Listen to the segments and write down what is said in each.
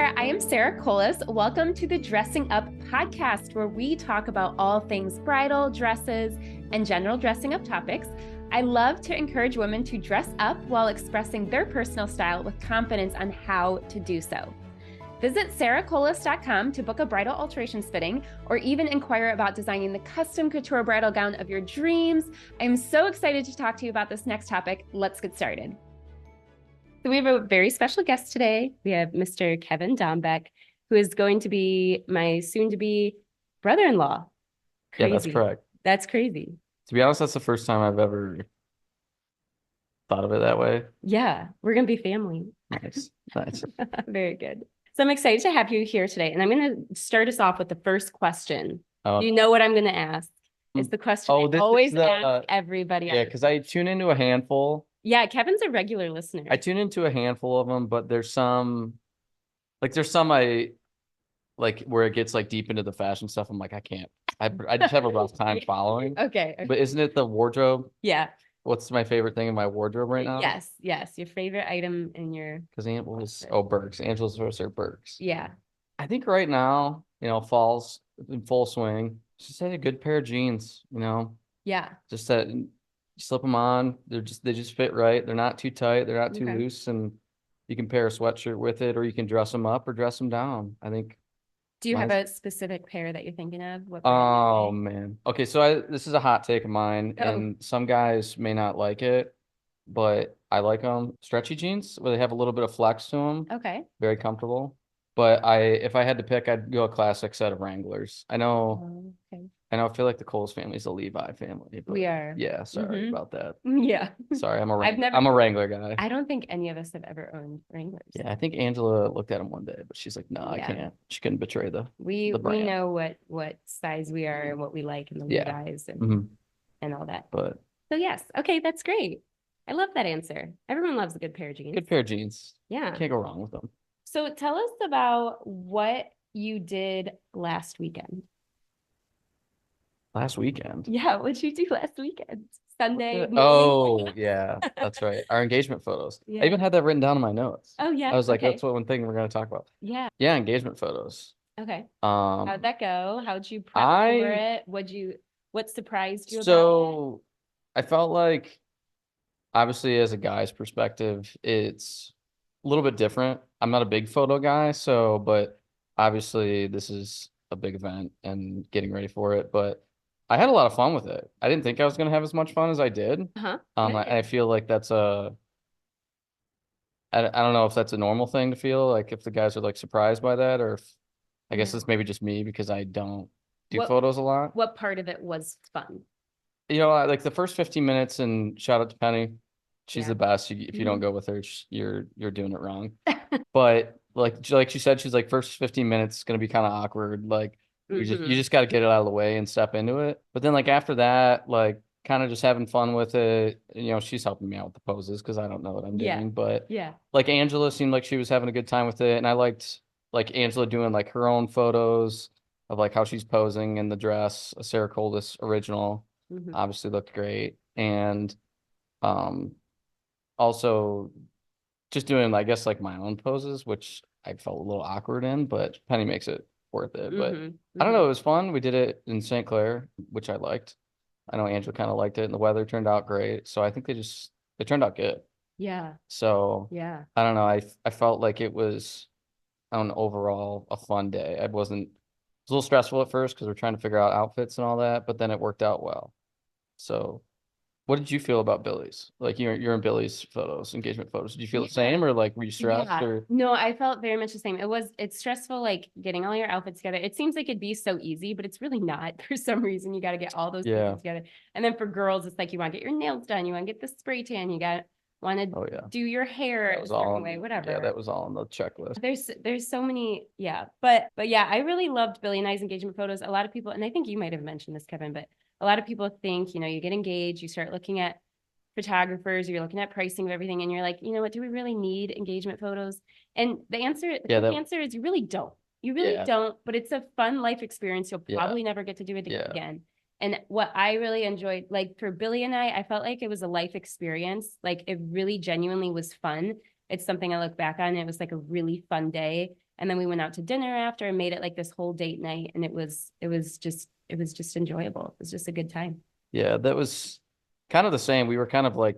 there. I am Sarah Colas. Welcome to the Dressing Up podcast, where we talk about all things bridal, dresses, and general dressing up topics. I love to encourage women to dress up while expressing their personal style with confidence on how to do so. Visit sarahcolas.com to book a bridal alterations fitting or even inquire about designing the custom couture bridal gown of your dreams. I'm so excited to talk to you about this next topic. Let's get started. So we have a very special guest today. We have Mr. Kevin Dombek, who is going to be my soon-to-be brother-in-law. Crazy. Yeah, that's correct. That's crazy. To be honest, that's the first time I've ever thought of it that way. Yeah, we're going to be family. Nice. Very good. So I'm excited to have you here today. And I'm going to start us off with the first question. You know what I'm going to ask? It's the question I always ask everybody. Yeah, because I tune into a handful. Yeah, Kevin's a regular listener. I tune into a handful of them, but there's some I like where it gets like deep into the fashion stuff. I'm like, I can't. I just have a rough time following. Okay. But isn't it the wardrobe? Yeah. What's my favorite thing in my wardrobe right now? Yes. Your favorite item in your... Because Berks. Angela's supposed to Berks. Yeah. I think right now, fall's in full swing. Just had a good pair of jeans, Yeah. Just that you slip them on. They just fit right. They're not too tight. They're not too loose. And you can pair a sweatshirt with it, or you can dress them up or dress them down. I think. Do you have a specific pair that you're thinking of? Oh man. Okay, so this is a hot take of mine, and some guys may not like it, but I like them. Stretchy jeans where they have a little bit of flex to them. Okay. Very comfortable. But if I had to pick, I'd go a classic set of Wranglers. I know. I feel like the Coles family is a Levi family. We are. Yeah, sorry about that. Yeah. Sorry, I'm a Wrangler guy. I don't think any of us have ever owned Wranglers. Yeah, I think Angela looked at them one day, but she's like, no, I can't. She couldn't betray the brand. We know what size we are and what we like in the Levi's and all that. But so yes, okay, that's great. I love that answer. Everyone loves a good pair of jeans. Good pair of jeans. Yeah. Can't go wrong with them. So tell us about what you did last weekend. Last weekend? Yeah, what did you do last weekend? Sunday? Oh, yeah, that's right. Our engagement photos. Yeah. I even had that written down in my notes. Oh, yeah. I was like, that's one thing we're going to talk about. Yeah. Yeah, engagement photos. Okay. How'd that go? How'd you prep for it? What surprised you about it? So I felt like, obviously, as a guy's perspective, it's a little bit different. I'm not a big photo guy, but obviously this is a big event and getting ready for it. But I had a lot of fun with it. I didn't think I was going to have as much fun as I did. I feel like that's I don't know if that's a normal thing to feel, like if the guys are like surprised by that, or if I guess it's maybe just me because I don't do photos a lot. What part of it was fun? Like the first 15 minutes, and shout out to Penny. She's the best. If you don't go with her, you're doing it wrong. But like she said, she's like, first 15 minutes is going to be kind of awkward. Like you just got to get it out of the way and step into it. But then like after that, like kind of just having fun with it. She's helping me out with the poses because I don't know what I'm doing. But like Angela seemed like she was having a good time with it, and I liked like Angela doing like her own photos of like how she's posing in the dress. A Sarah Colas original, obviously looked great, and also just doing, I guess, like my own poses, which I felt a little awkward in, but Penny makes it worth it. But I don't know, it was fun. We did it in St. Clair, which I liked. I know Angela kind of liked it, and the weather turned out great. So I think they turned out good. Yeah. So I don't know. I felt like it was overall a fun day. It was a little stressful at first because we're trying to figure out outfits and all that, but then it worked out well. So what did you feel about Billy's? Like you're in Billy's photos, engagement photos. Did you feel the same, or like were you stressed? Or no, I felt very much the same. It's stressful, like getting all your outfits together. It seems like it'd be so easy, but it's really not. For some reason, you got to get all those things together. And then for girls, it's like you want to get your nails done, you want to get the spray tan, you want to do your hair a certain way, whatever. Yeah, that was all on the checklist. There's so many, but yeah, I really loved Billy and I's engagement photos. A lot of people, and I think you might have mentioned this, Kevin, but a lot of people think, you get engaged, you start looking at photographers, you're looking at pricing of everything, and you're like, you know what, do we really need engagement photos? And the answer is you really don't. You really don't, but it's a fun life experience. You'll probably never get to do it again. And what I really enjoyed, like for Billy and I felt like it was a life experience. Like it really genuinely was fun. It's something I look back on. It was like a really fun day. And then we went out to dinner after and made it like this whole date night. And it was just enjoyable. It was just a good time. Yeah, that was kind of the same. We were kind of like,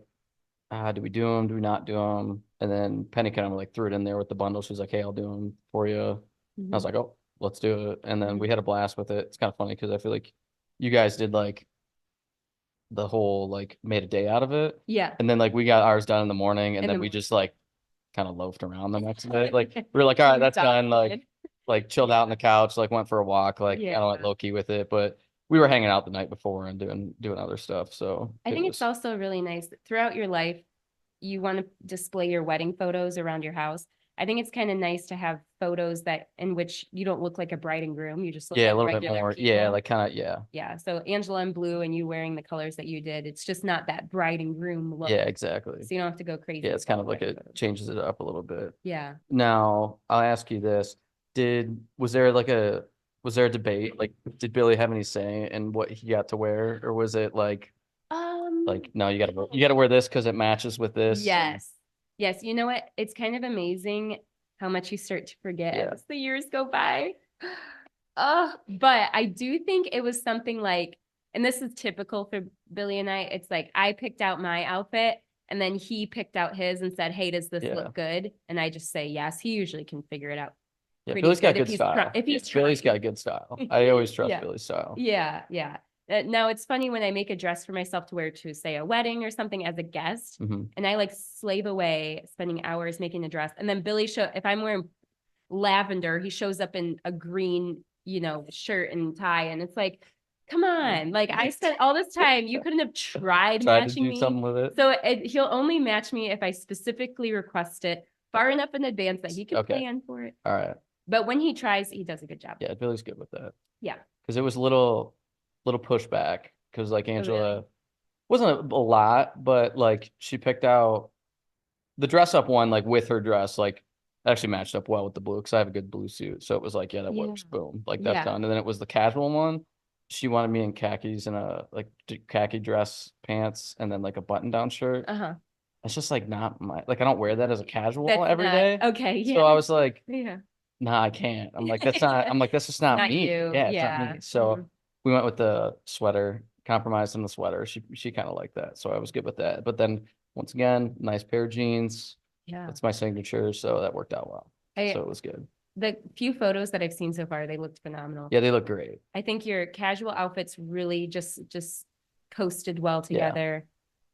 do we do them? Do we not do them? And then Penny kind of like threw it in there with the bundle. She's like, hey, I'll do them for you. I was like, oh, let's do it. And then we had a blast with it. It's kind of funny because I feel like you guys did like the whole like made a day out of it. Yeah. And then like we got ours done in the morning and then we just like kind of loafed around the next day. Like we were like, all right, that's done. Like chilled out on the couch, like went for a walk, like kind of went low key with it. But we were hanging out the night before and doing other stuff. So I think it's also really nice that throughout your life, you want to display your wedding photos around your house. I think it's kind of nice to have photos that in which you don't look like a bride and groom. You just look like a little bit more. people. Yeah, like kind of Yeah. So Angela in blue and you wearing the colors that you did. It's just not that bride and groom look. Yeah, exactly. So you don't have to go crazy. Yeah, it's kind of like it changes it up a little bit. Yeah. Now I'll ask you this: was there a debate? Like, did Billy have any say in what he got to wear, or was it like no, you gotta wear this because it matches with this? Yes. Yes. You know what? It's kind of amazing how much you start to forget as the years go by. But I do think it was something like, and this is typical for Billy and I, it's like I picked out my outfit and then he picked out his and said, hey, does this look good? And I just say yes. He usually can figure it out. Yeah, Billy's got good style. Billy's got good style. I always trust Billy's style. Yeah, yeah. Now it's funny when I make a dress for myself to wear to say a wedding or something as a guest, and I like slave away spending hours making a dress, and then Billy if I'm wearing lavender, he shows up in a green, shirt and tie, and it's like, come on, like I spent all this time, you couldn't have tried matching me. Something with it. So he'll only match me if I specifically request it far enough in advance that he can plan for it. All right. But when he tries, he does a good job. Yeah, Billy's good with that. Yeah. Because it was a little pushback because like Angela wasn't a lot, but like she picked out the dress up one like with her dress like actually matched up well with the blue because I have a good blue suit, so it was like that works, boom, like that's done. And then it was the casual one. She wanted me in khakis and a like khaki dress pants and then like a button down shirt. It's just like not my I don't wear that as a casual every day. Okay, yeah. So I was like, nah, I can't. I'm like, that's just not me. You. Yeah, it's not me. So we went with the sweater, compromised on the sweater. She kind of liked that. So I was good with that. But then once again, nice pair of jeans. Yeah. That's my signature. So that worked out well. So it was good. The few photos that I've seen so far, they looked phenomenal. Yeah, they look great. I think your casual outfits really just coasted well together.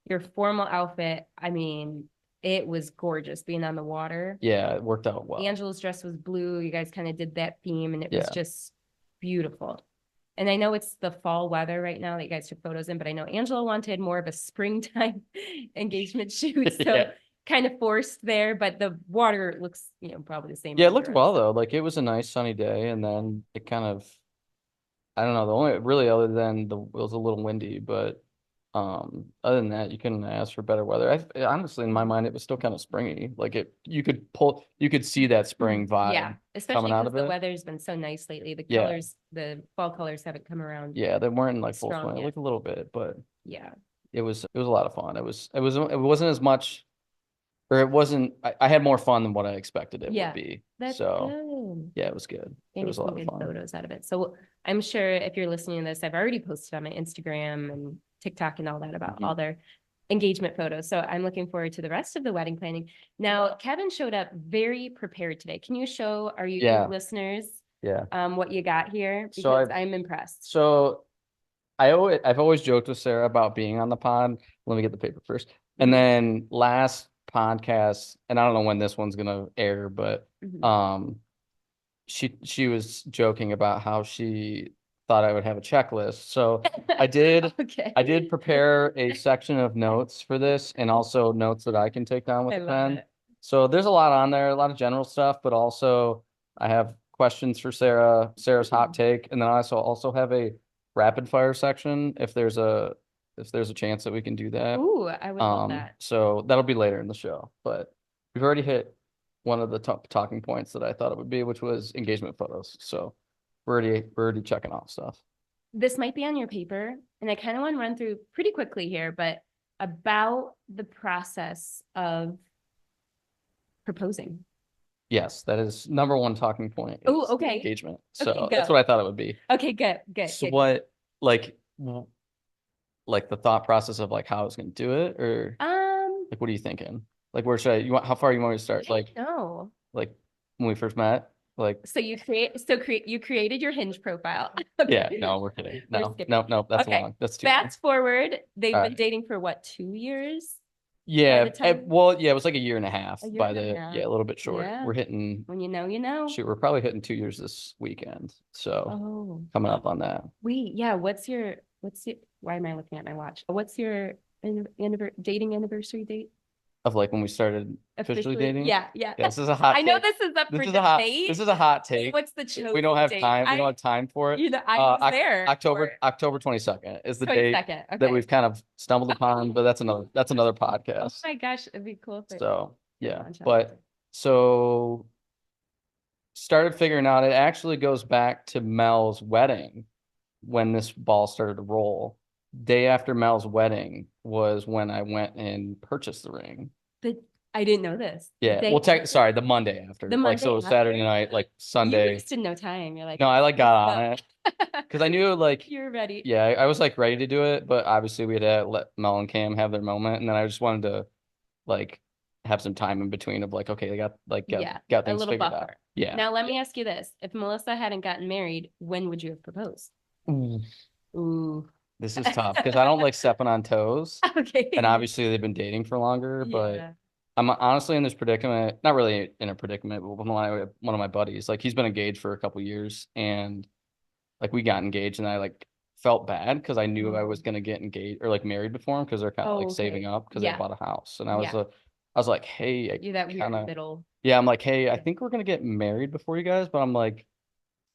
Your formal outfit, I mean, it was gorgeous being on the water. Yeah, it worked out well. Angela's dress was blue. You guys kind of did that theme and it was just beautiful. And I know it's the fall weather right now that you guys took photos in, but I know Angela wanted more of a springtime engagement shoot. So kind of forced there, but the water looks, probably the same. Yeah, it looked well though. Like it was a nice sunny day and then it kind of, I don't know, the only really other than it was a little windy, but other than that, you couldn't ask for better weather. Honestly, in my mind, it was still kind of springy. Like you could see that spring vibe. Yeah, especially because the weather's been so nice lately. The colors, the fall colors haven't come around. Yeah, they weren't like full swing. Like a little bit, but it was a lot of fun. It wasn't as much, or it wasn't. I had more fun than what I expected it would be. That's good. Yeah, it was good. It was a lot of fun. Photos out of it. So I'm sure if you're listening to this, I've already posted on my Instagram and TikTok and all that about all their engagement photos. So I'm looking forward to the rest of the wedding planning. Now, Kevin showed up very prepared today. Can you show our YouTube listeners what you got here? Because I'm impressed. So I've always joked with Sarah about being on the pod. Let me get the paper first. And then last podcast, and I don't know when this one's gonna air, but she was joking about how she thought I would have a checklist. So I did I did prepare a section of notes for this and also notes that I can take down with a pen. So there's a lot on there, a lot of general stuff, but also I have questions for Sarah's hot take, and then I also have a rapid fire section if there's a chance that we can do that. Ooh, I would love that. So that'll be later in the show, but we've already hit one of the top talking points that I thought it would be, which was engagement photos. So we're already checking off stuff. This might be on your paper, and I kind of want to run through pretty quickly here, but about the process of proposing. Yes, that is number one talking point. Oh, Is okay. engagement. Okay, So that's go. what I thought it would be. Okay, good. So what, like, like the thought process of like how I was going to do it, or like what are you thinking? Like where should you want? How far you want me to start? No. Like when we first met. Like So you created your Hinge profile. yeah, Okay. no, we're kidding. We're No, skipping. no, that's Okay. long. That's too long. Fast forward, they've All been right. dating for what, 2 years by Yeah. the time? Well, yeah, it was like a year and a half A year by and a the half. yeah, a little bit short. Yeah. We're hitting When you know, you know. shoot, we're probably hitting 2 years this weekend. So Oh, coming up on that. yeah. Why am I looking at my watch? What's your dating anniversary date? Of like when we started officially Officially? dating. Yeah, yeah. Yeah, this is a hot I know take. this is up This for is a hot debate. this is a hot take. What's the We don't chosen have date? time. We don't have time for it. I was there for it. October 22nd is the date 22nd. that Okay. we've kind of stumbled upon, but that's another Oh podcast. my gosh, it'd be cool if So yeah. launch out. But so started figuring out it actually goes back to Mel's wedding when this ball started to roll. Day after Mel's wedding was when I went and purchased the ring. I didn't know this. Yeah. Day Well, after? sorry, the Monday after. The Like so it was Monday Saturday after? night, like You Sunday. wasted no time. You're like, No, I like got on let's it go. because I knew like You're ready. yeah, I was like ready to do it, but obviously we had to let Mel and Cam have their moment, and then I just wanted to like have some time in between of like okay, they Yeah, got a things little figured out. buffer. Yeah. Now let me ask you this: if Melissa hadn't gotten married, when would you have proposed? Ooh, Ooh. this is tough because I don't like stepping on toes, Okay. and obviously they've been dating for longer, but Yeah. I'm honestly in this predicament, not really in a predicament, but one of my buddies, like he's been engaged for a couple years and like we got engaged and I like felt bad because I knew I was gonna get engaged or like married before him because they're kind of Oh, like saving okay. up because they Yeah. bought a house. And Yeah. I was like, hey, I You're that weird kind of middle. yeah, I'm like, hey, I think we're gonna get married before you guys, but I'm like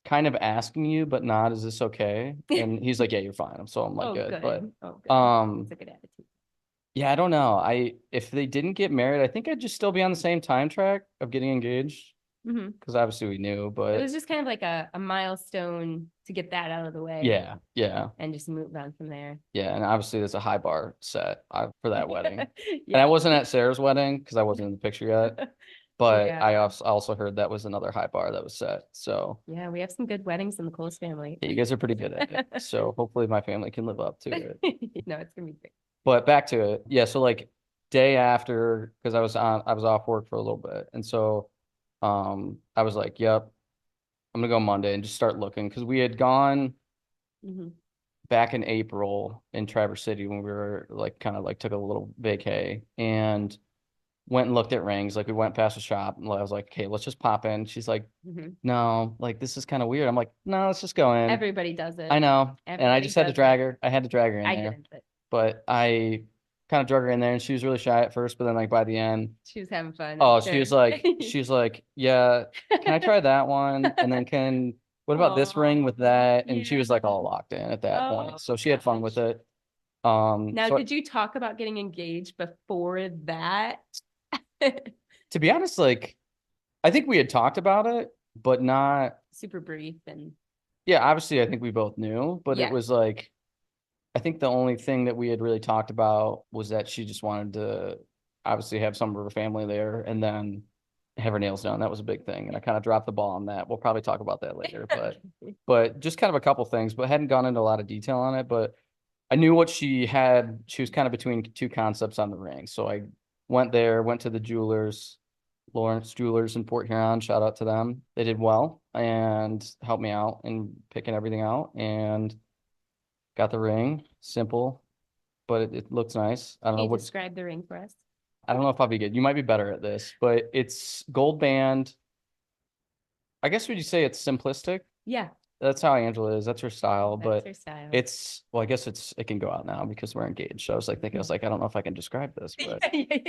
kind of asking you, but not, is this okay? And he's like, yeah, you're fine. So I'm like, Oh, good. good. Oh, good. Um, That's a good attitude. yeah, I don't know. If they didn't get married, I think I'd just still be on the same time track of getting engaged Hmm. because obviously we knew, It but was just kind of like a milestone to get that out of the way yeah, yeah, and just move on from there. yeah. And obviously there's a high bar set for that wedding. And I Yeah. wasn't at Sarah's wedding because I wasn't in the picture yet, but Yeah. I also heard that was another high bar that was set. So Yeah, we have some good weddings in the Coles family. yeah, you guys are pretty good at it. So hopefully my family can live up to it. No, it's gonna be great. But back to it. Yeah, so like day after, because I was off work for a little bit. And so I was like, yep, I'm gonna go Monday and just start looking. Because we had gone Hmm. back in April in Traverse City when we were like kind of like took a little vacay and went and looked at rings. Like we went past the shop and I was like, okay, let's just pop in. She's like, Hmm. no, like this is kind of weird. I'm like, no, let's just go in. Everybody does it. I know. And I Everybody just had to does drag it. her. I had to drag her in I there. didn't, but But I kind of drug her in there and she was really shy at first, but then like by the end, she was having fun. oh, I'm sure. she was like, yeah, can I try that one? And then what about this ring with Oh, that? And she yeah. was like all locked in at that Oh point. So she had fun with gosh. it. Now, So did you talk about getting engaged before that? to be honest, like I think we had talked about it, but not, Super brief and yeah, obviously I think we both knew, but it yeah. was like I think the only thing that we had really talked about was that she just wanted to obviously have some of her family there and then have her nails done. That was a big thing. And I kind of dropped the ball on that. We'll probably talk about that later, but just kind of a couple things, but hadn't gone into a lot of detail on it. But I knew what she had. She was kind of between two concepts on the ring. So I went there, went to the jewelers, Lawrence Jewelers in Port Huron. Shout out to them. They did well and helped me out in picking everything out. And got the ring, simple, but it looks nice. Can you describe the ring for us? I don't know if I'll be good. You might be better at this, but it's gold band. I guess would you say it's simplistic? Yeah, That's how Angela is. That's her style, that's but her style. well, I guess it can go out now because we're engaged. So I was like thinking, I was like, I don't know if I can describe this, but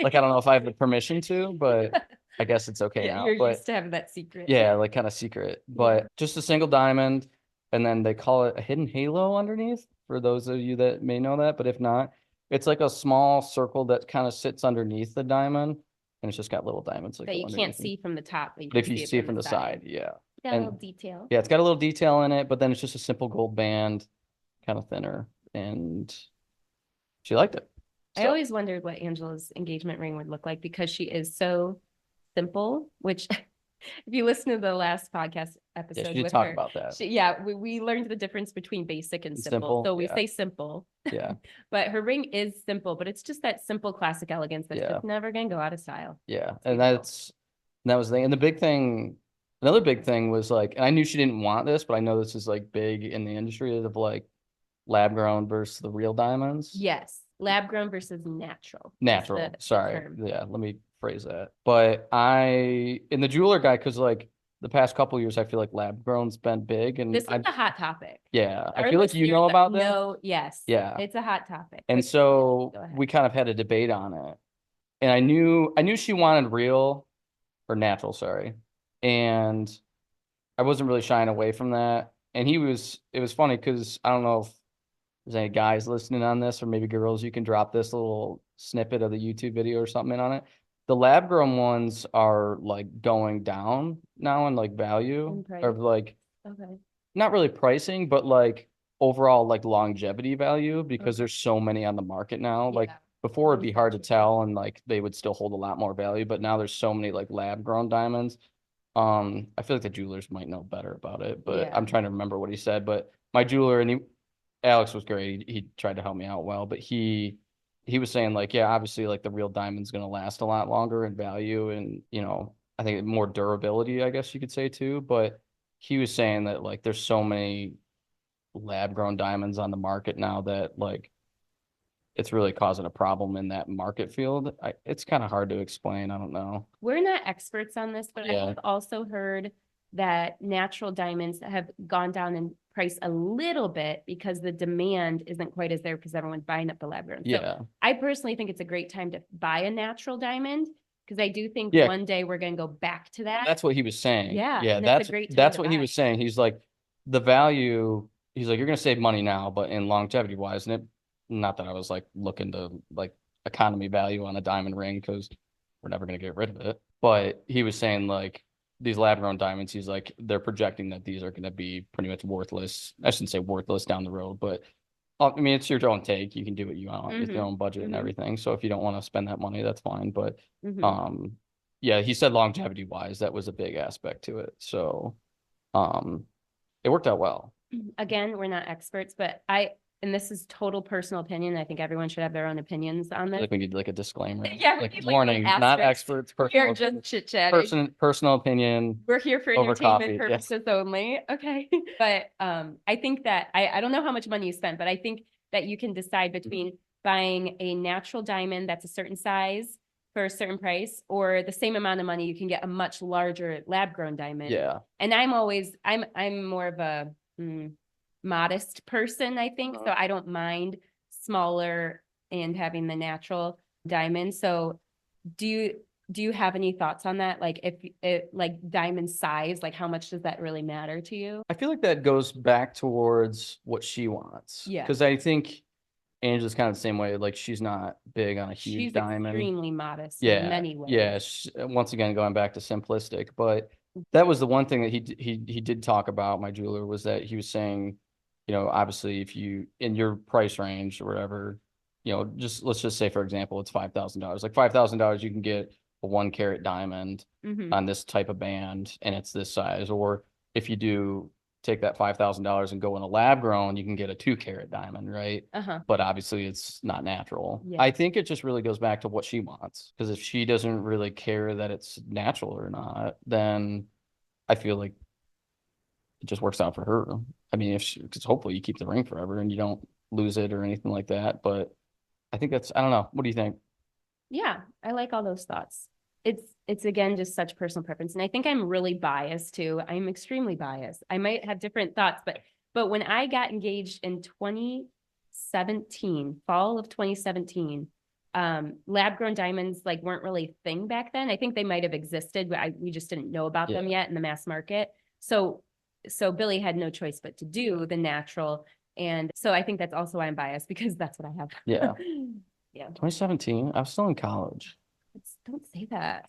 like I don't know if I have the permission to, but I guess it's okay Yeah, now. you're But used to having that secret. yeah, like kind of secret, but just a single diamond, and then they call it a hidden halo underneath for those of you that may know that. But if not, it's like a small circle that kind of sits underneath the diamond, and it's just got little diamonds that That go you can't underneath see from the top, but you But can if you see it from the side, yeah. Got a And little detail. yeah, it's got a little detail in it, but then it's just a simple gold band, kind of thinner, and she liked it. I So always wondered what Angela's engagement ring would look like because she is so simple, which If you listen to the last podcast Yeah, episode she did with talk her, about that. we learned the difference between basic and simple. Simple. So we Yeah. say simple, Yeah. but her ring is simple, but it's just that simple classic elegance that's Yeah. just never gonna go out of style. Yeah. It's And beautiful. that was the thing. And the big thing, another big thing was like, and I knew she didn't want this, but I know this is like big in the industry of like lab grown versus the real diamonds. Yes, lab grown versus natural. Natural. The Sorry. term. Yeah, let me phrase that. But in the jeweler guy, because like the past couple years, I feel like lab grown's been big, and This is a hot topic. yeah, I Our feel like you listeners know that about this. know, yes, Yeah, it's a hot topic. and But so go ahead. we kind of had a debate on it, and I knew she wanted real or natural, sorry, and I wasn't really shying away from that. And it was funny because I don't know if there's any guys listening on this, or maybe girls, you can drop this little snippet of the YouTube video or something in on it. The lab grown ones are like going down now in like value, or like Okay. not really pricing, but like overall like longevity value, because there's so many on the market now. Like Yeah. before it'd be hard to tell and like they would still hold a lot more value, but now there's so many like lab grown diamonds. I feel like the jewelers might know better about it, but Yeah. I'm trying to remember what he said. But my jeweler, and Alex was great. He tried to help me out well, but he was saying like, yeah, obviously like the real diamond's gonna last a lot longer in value, and I think more durability, I guess you could say too. But he was saying that like there's so many lab grown diamonds on the market now that like it's really causing a problem in that market field. It's kind of hard to explain. I don't know. We're not experts on this, but I Yeah. have also heard that natural diamonds have gone down in price a little bit because the demand isn't quite as there because everyone's buying up the lab grown. Yeah. So I personally think it's a great time to buy a natural diamond because I do think Yeah. one day we're going to go back to that. That's what he was saying. Yeah. Yeah, And it's a great time that's to what he buy. was saying. He's like the value, he's like, you're gonna save money now, but in longevity wise, and it not that I was like looking to like economy value on a diamond ring because we're never gonna get rid of it. But he was saying like these lab grown diamonds, he's like, they're projecting that these are gonna be pretty much worthless. I shouldn't say worthless down the road, but I mean it's your own take. You can do what you want with your own budget and everything. So if you don't want to spend that money, that's fine. But yeah, he said longevity wise, that was a big aspect to it. So it worked out well. Again, we're not experts, but and this is total personal opinion. I think everyone should have their own opinions on this. Like we need like a disclaimer. Yeah, like warning, not experts. We're just chit chatting. Personal opinion. We're here for over entertainment coffee. purposes only. Okay. But I think that I don't know how much money you spent, but I think that you can decide between buying a natural diamond that's a certain size for a certain price, or the same amount of money you can get a much larger lab grown diamond. Yeah. And I'm more of a modest person, I think. So I don't mind smaller and having the natural diamond. So do you have any thoughts on that? Like if it like diamond size, like how much does that really matter to you? I feel like that goes back towards what she wants. Yeah. Because I think Angela's kind of the same way. Like she's not big on a huge diamond. Extremely modest in many ways. Yeah. Once again, going back to simplistic, but that was the one thing that he did talk about, my jeweler, was that he was saying, obviously if you in your price range or whatever, let's just say, for example, it's $5,000. Like $5,000, you can get a 1 carat diamond on this type of band and it's this size. Or if you do take that $5,000 and go in a lab grown, you can get a 2 carat diamond, right? But obviously it's not natural. I think it just really goes back to what she wants. Because if she doesn't really care that it's natural or not, then I feel like it just works out for her. I mean, because hopefully you keep the ring forever and you don't lose it or anything like that. But I think I don't know. What do you think? Yeah, I like all those thoughts. It's again just such personal preference, and I think I'm really biased too. I'm extremely biased. I might have different thoughts, but when I got engaged in 2017, fall of 2017, lab grown diamonds like weren't really a thing back then. I think they might have existed, but we just didn't know about them yet in the mass market. So Billy had no choice but to do the natural, and so I think that's also why I'm biased, because that's what I have. Yeah. Yeah. 2017. I was still in college. Don't say that.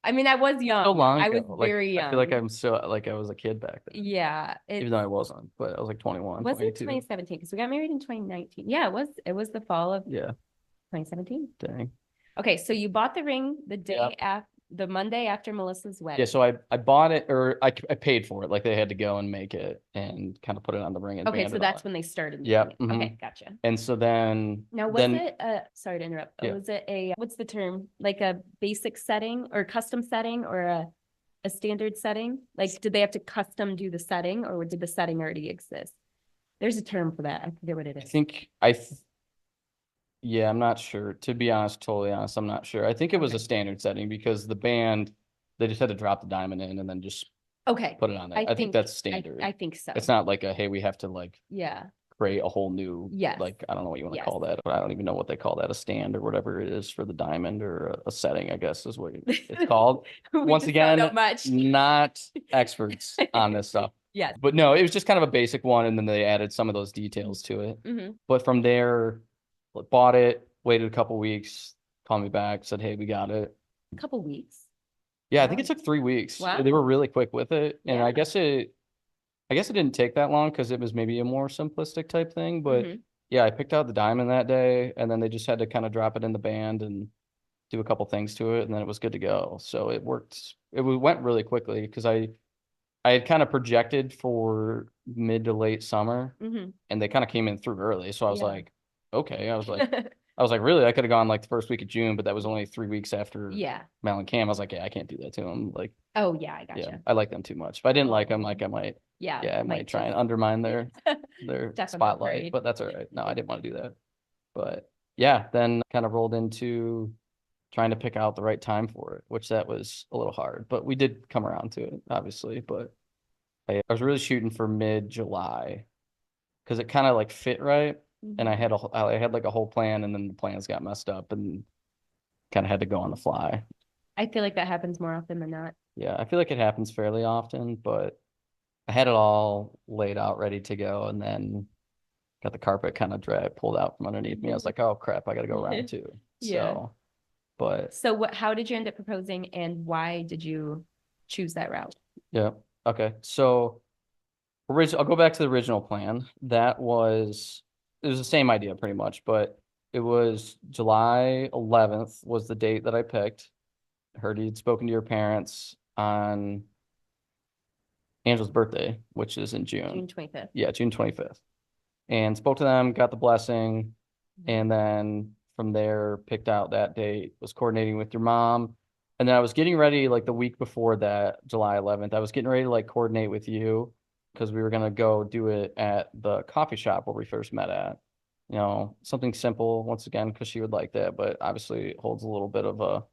I mean, I was young. So long I ago. was very young. I feel like I'm still like I was a kid back then. Yeah. Even though I wasn't, but I was like 21, was 22. it 2017? Because we got married in 2019. Yeah, it was the fall of 2017. Dang. Okay, so you bought the ring the day after, the Monday after Melissa's wedding. Yeah, so I bought it, or I paid for it. Like they had to go and make it and kind of put it on the ring and Okay, band so it that's on. when they started Yeah. making it. Okay, gotcha. And so then Now, was it sorry to interrupt. Yeah. Was it a, what's the term? Like a basic setting or custom setting or a standard setting? Like, did they have to custom do the setting or did the setting already exist? There's a term for that. I forget what it I is. think yeah, I'm not sure. To be honest, totally honest, I'm not sure. I think it was a standard setting because the band, they just had to drop the diamond in and then just Okay. put it on there. I think that's standard. I think so. It's not like a, hey, we have to like Yeah. create a whole new, Yes. like, I don't know what you want to Yes. call that, but I don't even know what they call that, a stand or whatever it is for the diamond or a setting, I guess is what it's called. Once again, not experts on this stuff. Yes. But no, it was just kind of a basic one, and then they added some of those details to it. Mhm. But from there, bought it, waited a couple weeks, called me back, said, hey, we got it. A couple weeks. Yeah, I think it took 3 weeks. Wow. They were really quick with it. And Yeah. I guess it didn't take that long because it was maybe a more simplistic type thing. But yeah, I picked out the diamond that day, and then they just had to kind of drop it in the band and do a couple things to it, and then it was good to go. So it worked. Went really quickly because I had kind of projected for mid to late summer, and they kind of came in through early. So I was like, okay. I was like, really? I could have gone like the first week of June, but that was only 3 weeks after Mel and Cam. I was like, yeah, I can't do that to them. Like, oh yeah, I gotcha. Yeah, I like them too much. If I didn't like them, like I might, I might try and undermine their spotlight. But that's all right. No, I didn't want to do that. But yeah, then kind of rolled into trying to pick out the right time for it, which that was a little hard. But we did come around to it, obviously. But I was really shooting for mid-July because it kind of like fit right. And I had like a whole plan, and then the plans got messed up and kind of had to go on the fly. I feel like that happens more often than not. Yeah, I feel like it happens fairly often, but I had it all laid out, ready to go, and then got the carpet kind of pulled out from underneath me. I was like, oh crap, I got to go around too. Yeah. So, but so how did you end up proposing, and why did you choose that route? Yeah. Okay. So, I'll go back to the original plan. It was the same idea pretty much, but it was July 11th was the date that I picked. I heard he'd spoken to your parents on Angela's birthday, which is in June. June 25th. Yeah, June 25th. And spoke to them, got the blessing, and then from there picked out that date, was coordinating with your mom. And then I was getting ready like the week before that, July 11th. I was getting ready to like coordinate with you because we were going to go do it at the coffee shop where we first met at. You know, something simple once again, because she would like that, but obviously it holds a little bit of a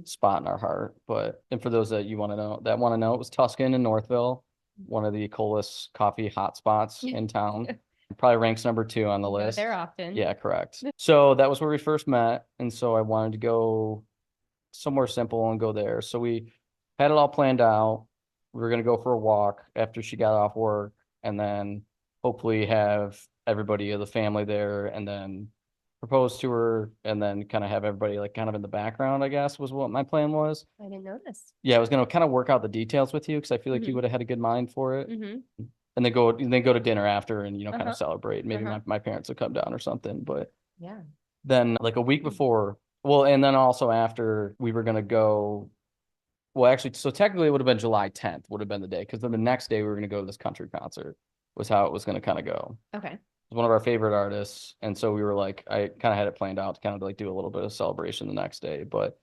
spot in our heart. But, and for those that want to know, it was Tuscan in Northville, one of the coolest coffee hotspots in town. Probably ranks number 2 on the list. There often. Yeah, correct. So that was where we first met. And so I wanted to go somewhere simple and go there. So we had it all planned out. We were going to go for a walk after she got off work, and then hopefully have everybody of the family there, and then propose to her, and then kind of have everybody like kind of in the background, I guess, was what my plan was. I didn't know this. Yeah, I was going to kind of work out the details with you because I feel like you would have had a good mind for it. And then go to dinner after and, kind of celebrate. Maybe my parents would come down or something. But yeah, then like a week before, well, and then also after we were going to go, well, actually, so technically it would have been July 10th would have been the day, because then the next day we were going to go to this country concert was how it was going to kind of go. Okay. It's one of our favorite artists. And so we were like, I kind of had it planned out to kind of like do a little bit of celebration the next day. But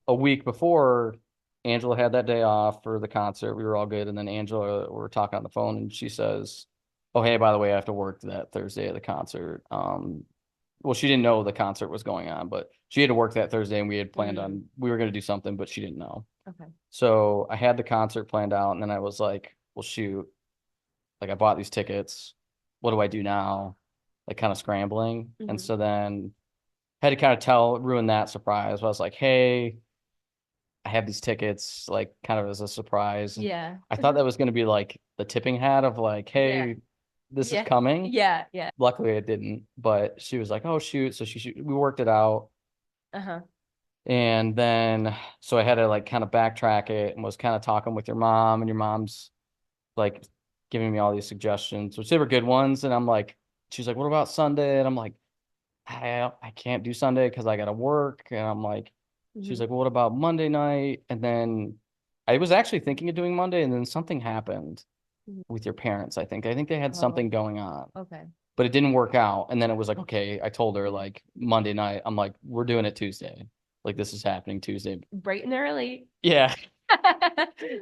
a week before, Angela had that day off for the concert. We were all good. And then Angela, we were talking on the phone, and she says, oh, hey, by the way, I have to work that Thursday at the concert. Well, she didn't know the concert was going on, but she had to work that Thursday, and we had planned on, we were going to do something, but she didn't know. Okay. So I had the concert planned out, and then I was like, well, shoot, like I bought these tickets. What do I do now? Like kind of scrambling. And so then had to kind of ruin that surprise. I was like, hey, I have these tickets, like kind of as a surprise. Yeah. I thought that was going to be like the tipping hat of like, hey, this is coming. Yeah. Yeah. Luckily it didn't, but she was like, oh shoot. So we worked it out. And then, so I had to like kind of backtrack it and was kind of talking with your mom, and your mom's like giving me all these suggestions, which they were good ones. And I'm like, she's like, what about Sunday? And I'm like, I can't do Sunday because I got to work. And I'm like, She's like, well, what about Monday night? And then I was actually thinking of doing Monday, and then something happened with your parents, I think. I think they had something going on. Okay. But it didn't work out. And then it was like, okay, I told her like Monday night, I'm like, we're doing it Tuesday. Like this is happening Tuesday. Bright and early. Yeah.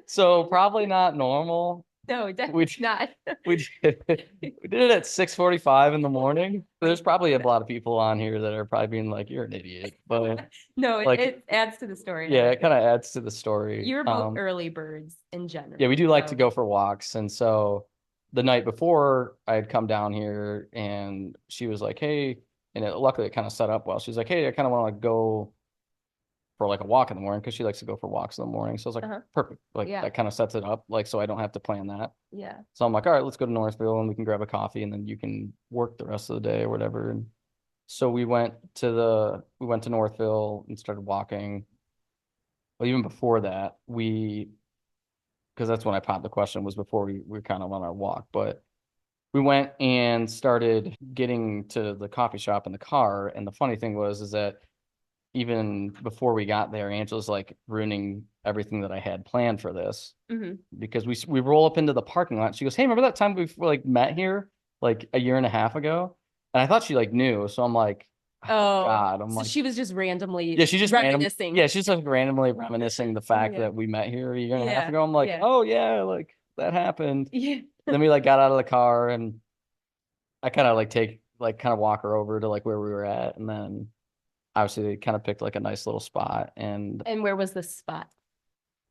So probably not normal. No, definitely not. We did it at 6:45 in the morning. There's probably a lot of people on here that are probably being like, "You're an idiot," but no, like, it adds to the story. Yeah, it kind of adds to the story. You're both early birds in general. Yeah, we do like to go for walks, and so the night before I had come down here, and she was like, "Hey," and luckily it kind of set up well. She's like, "Hey, I kind of want to go for like a walk in the morning," because she likes to go for walks in the morning. So I was like, perfect. Like that kind of sets it up, like so I don't have to plan that. Yeah. So I'm like, all right, let's go to Northville and we can grab a coffee and then you can work the rest of the day or whatever. And so we went to Northville and started walking. Well, even before that, because that's when I popped the question, was before we kind of on our walk, but we went and started getting to the coffee shop in the car. And the funny thing is that even before we got there, Angela's like ruining everything that I had planned for this because we roll up into the parking lot. She goes, "Hey, remember that time we like met here like a year and a half ago?" And I thought she like knew, so I'm like, "Oh God!" I'm so like, she was just randomly, yeah, she's just reminiscing. Yeah, she's like randomly reminiscing the fact that we met here a year and a half ago. I'm like, "Oh yeah, like that happened." Yeah. Then we like got out of the car and I kind of kind of walk her over to like where we were at, and then obviously they kind of picked like a nice little spot. And where was this spot?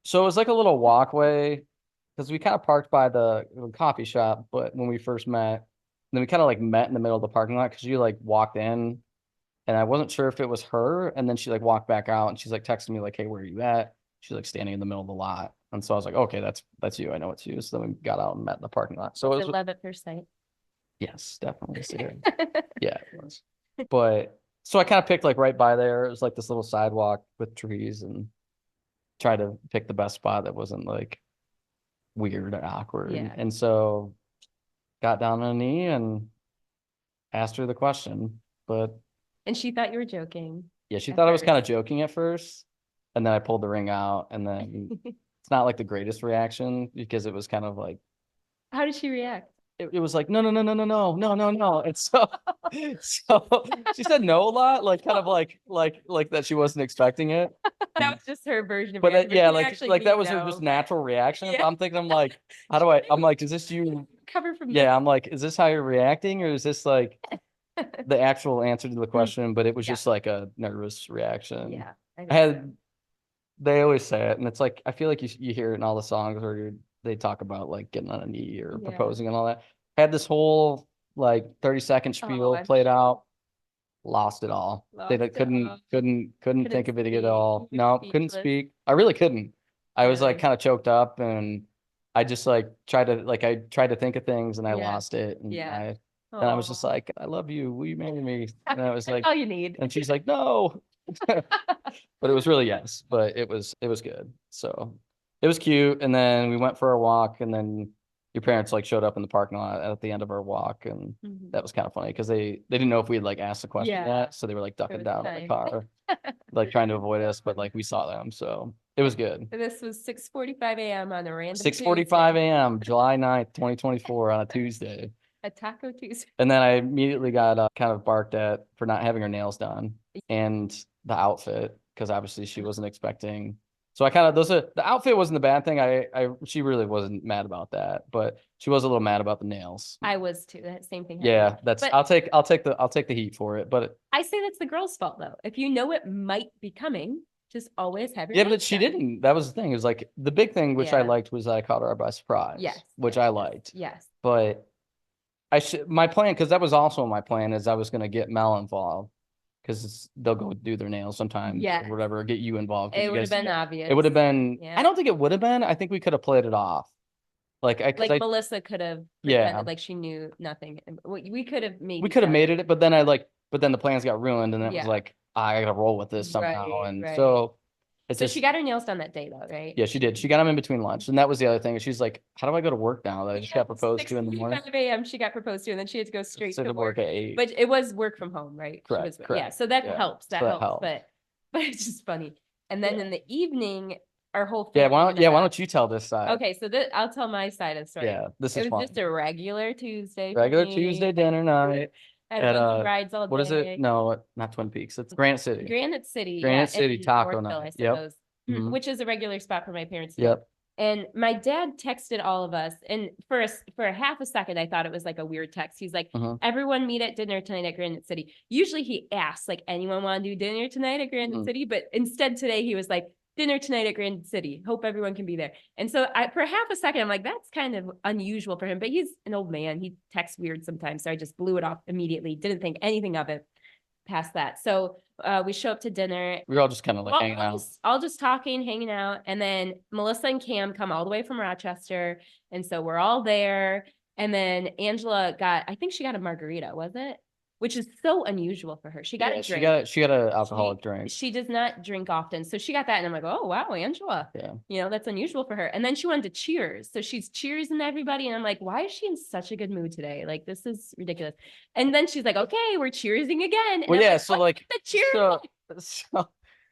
So it was like a little walkway because we kind of parked by the coffee shop, but when we first met, then we kind of like met in the middle of the parking lot because you like walked in and I wasn't sure if it was her. And then she like walked back out and she's like texting me like, "Hey, where are you at?" She's like standing in the middle of the lot. And so I was like, okay, that's you. I know it's you. So then we got out and met in the parking lot. So it was love at first sight. Yes, definitely. Yeah, it was. But so I kind of picked like right by there. It was like this little sidewalk with trees and tried to pick the best spot that wasn't like weird or awkward. Yeah. And so got down on a knee and asked her the question. And she thought you were joking. Yeah, she thought I was kind of joking at first. And then I pulled the ring out and then it's not like the greatest reaction because it was kind of like, how did she react? It was like, no. And so she said no a lot, like kind of like that she wasn't expecting it. That was just her version of it. But yeah, like that was her just natural reaction. Yeah. I'm like, I'm like, is this you? Cover from Yeah, I'm like, is this how you're reacting, or is this like the actual answer to the question? But it was just like a nervous reaction. Yeah. They always say it, and it's like I feel like you hear it in all the songs where they talk about like getting on a knee or proposing and all that. Had this whole like 30-second spiel played out, lost it all. They couldn't think of it at all. No, couldn't speak. I really couldn't. I was like kind of choked up and I just like tried to think of things and I lost it. And I was just like, "I love you. Will you marry me?" And I was like, all you need. And she's like, "No." But it was really yes, but it was good. So it was cute. And then we went for a walk and then your parents like showed up in the parking lot at the end of our walk. And that was kind of funny because they didn't know if we had like asked the question yet. So they were like ducking down in the car, like trying to avoid us, but like we saw them. So it was good. This was 6:45 a.m. on a random 6:45 a.m. July 9th, 2024 on a Tuesday. A Taco Tuesday. And then I immediately got kind of barked at for not having her nails done and the outfit because obviously she wasn't expecting. So I kind of the outfit wasn't the bad thing. She really wasn't mad about that, but she was a little mad about the nails. I was too. That same thing. Yeah, I'll take the heat for it. But I say that's the girl's fault though. If you know it might be coming, just always have your but she didn't. That was the thing. It was like the big thing which I liked was that I caught her by surprise. Yes, which I liked. Yes, but my plan, because that was also my plan, is I was going to get Mel involved because they'll go do their nails sometimes or whatever, or get you involved. It would have been obvious. It would have been. I don't think it would have been. I think we could have played it off. Like Melissa could have pretended like she knew nothing. We could have made. We could have made it, but then the plans got ruined, and it was like I got to roll with this somehow, and so. So she got her nails done that day though, right? Yeah, she did. She got them in between lunch. And that was the other thing. She's like, how do I go to work now that I just got proposed to in the morning? 5 a.m. she got proposed to and then she had to go straight to work at 8. But it was work from home, right? Correct. Yeah, so that helps. That helps. But it's just funny. And then in the evening, our whole Yeah, family. why don't you tell this side? Okay, so I'll tell my side of the story. Yeah, this is It was fun. just a regular Tuesday for Regular me. Tuesday dinner night I at went to Brides all what is it? day. No, not Twin Peaks. It's Granite City. Granite City, Granite City in taco Northville, I night. suppose, Mhm. which is a regular spot for my parents to do. Yep. And my dad texted all of us, and for a half a second, I thought it was like a weird text. He's like, "Everyone meet at dinner tonight at Granite City." Usually, he asks like, "Anyone want to do dinner tonight at Granite City?" But instead, today he was like, "Dinner tonight at Granite City. Hope everyone can be there." And so, for half a second, I'm like, "That's kind of unusual for him." But he's an old man; he texts weird sometimes. So I just blew it off immediately. Didn't think anything of it past that. So we show up to dinner. We were all just kind of like hanging out. All just talking, hanging out. And then Melissa and Cam come all the way from Rochester. And so we're all there. And then Angela I think she got a margarita, was it? Which is so unusual for her. She got a drink. She got an alcoholic drink. She does not drink often. So she got that. And I'm like, oh, wow, Angela. Yeah. That's unusual for her. And then she wanted to cheers. So she's cheersing everybody. And I'm like, why is she in such a good mood today? Like, this is ridiculous. And then she's like, okay, we're cheersing again. And well, yeah. so like the cheers.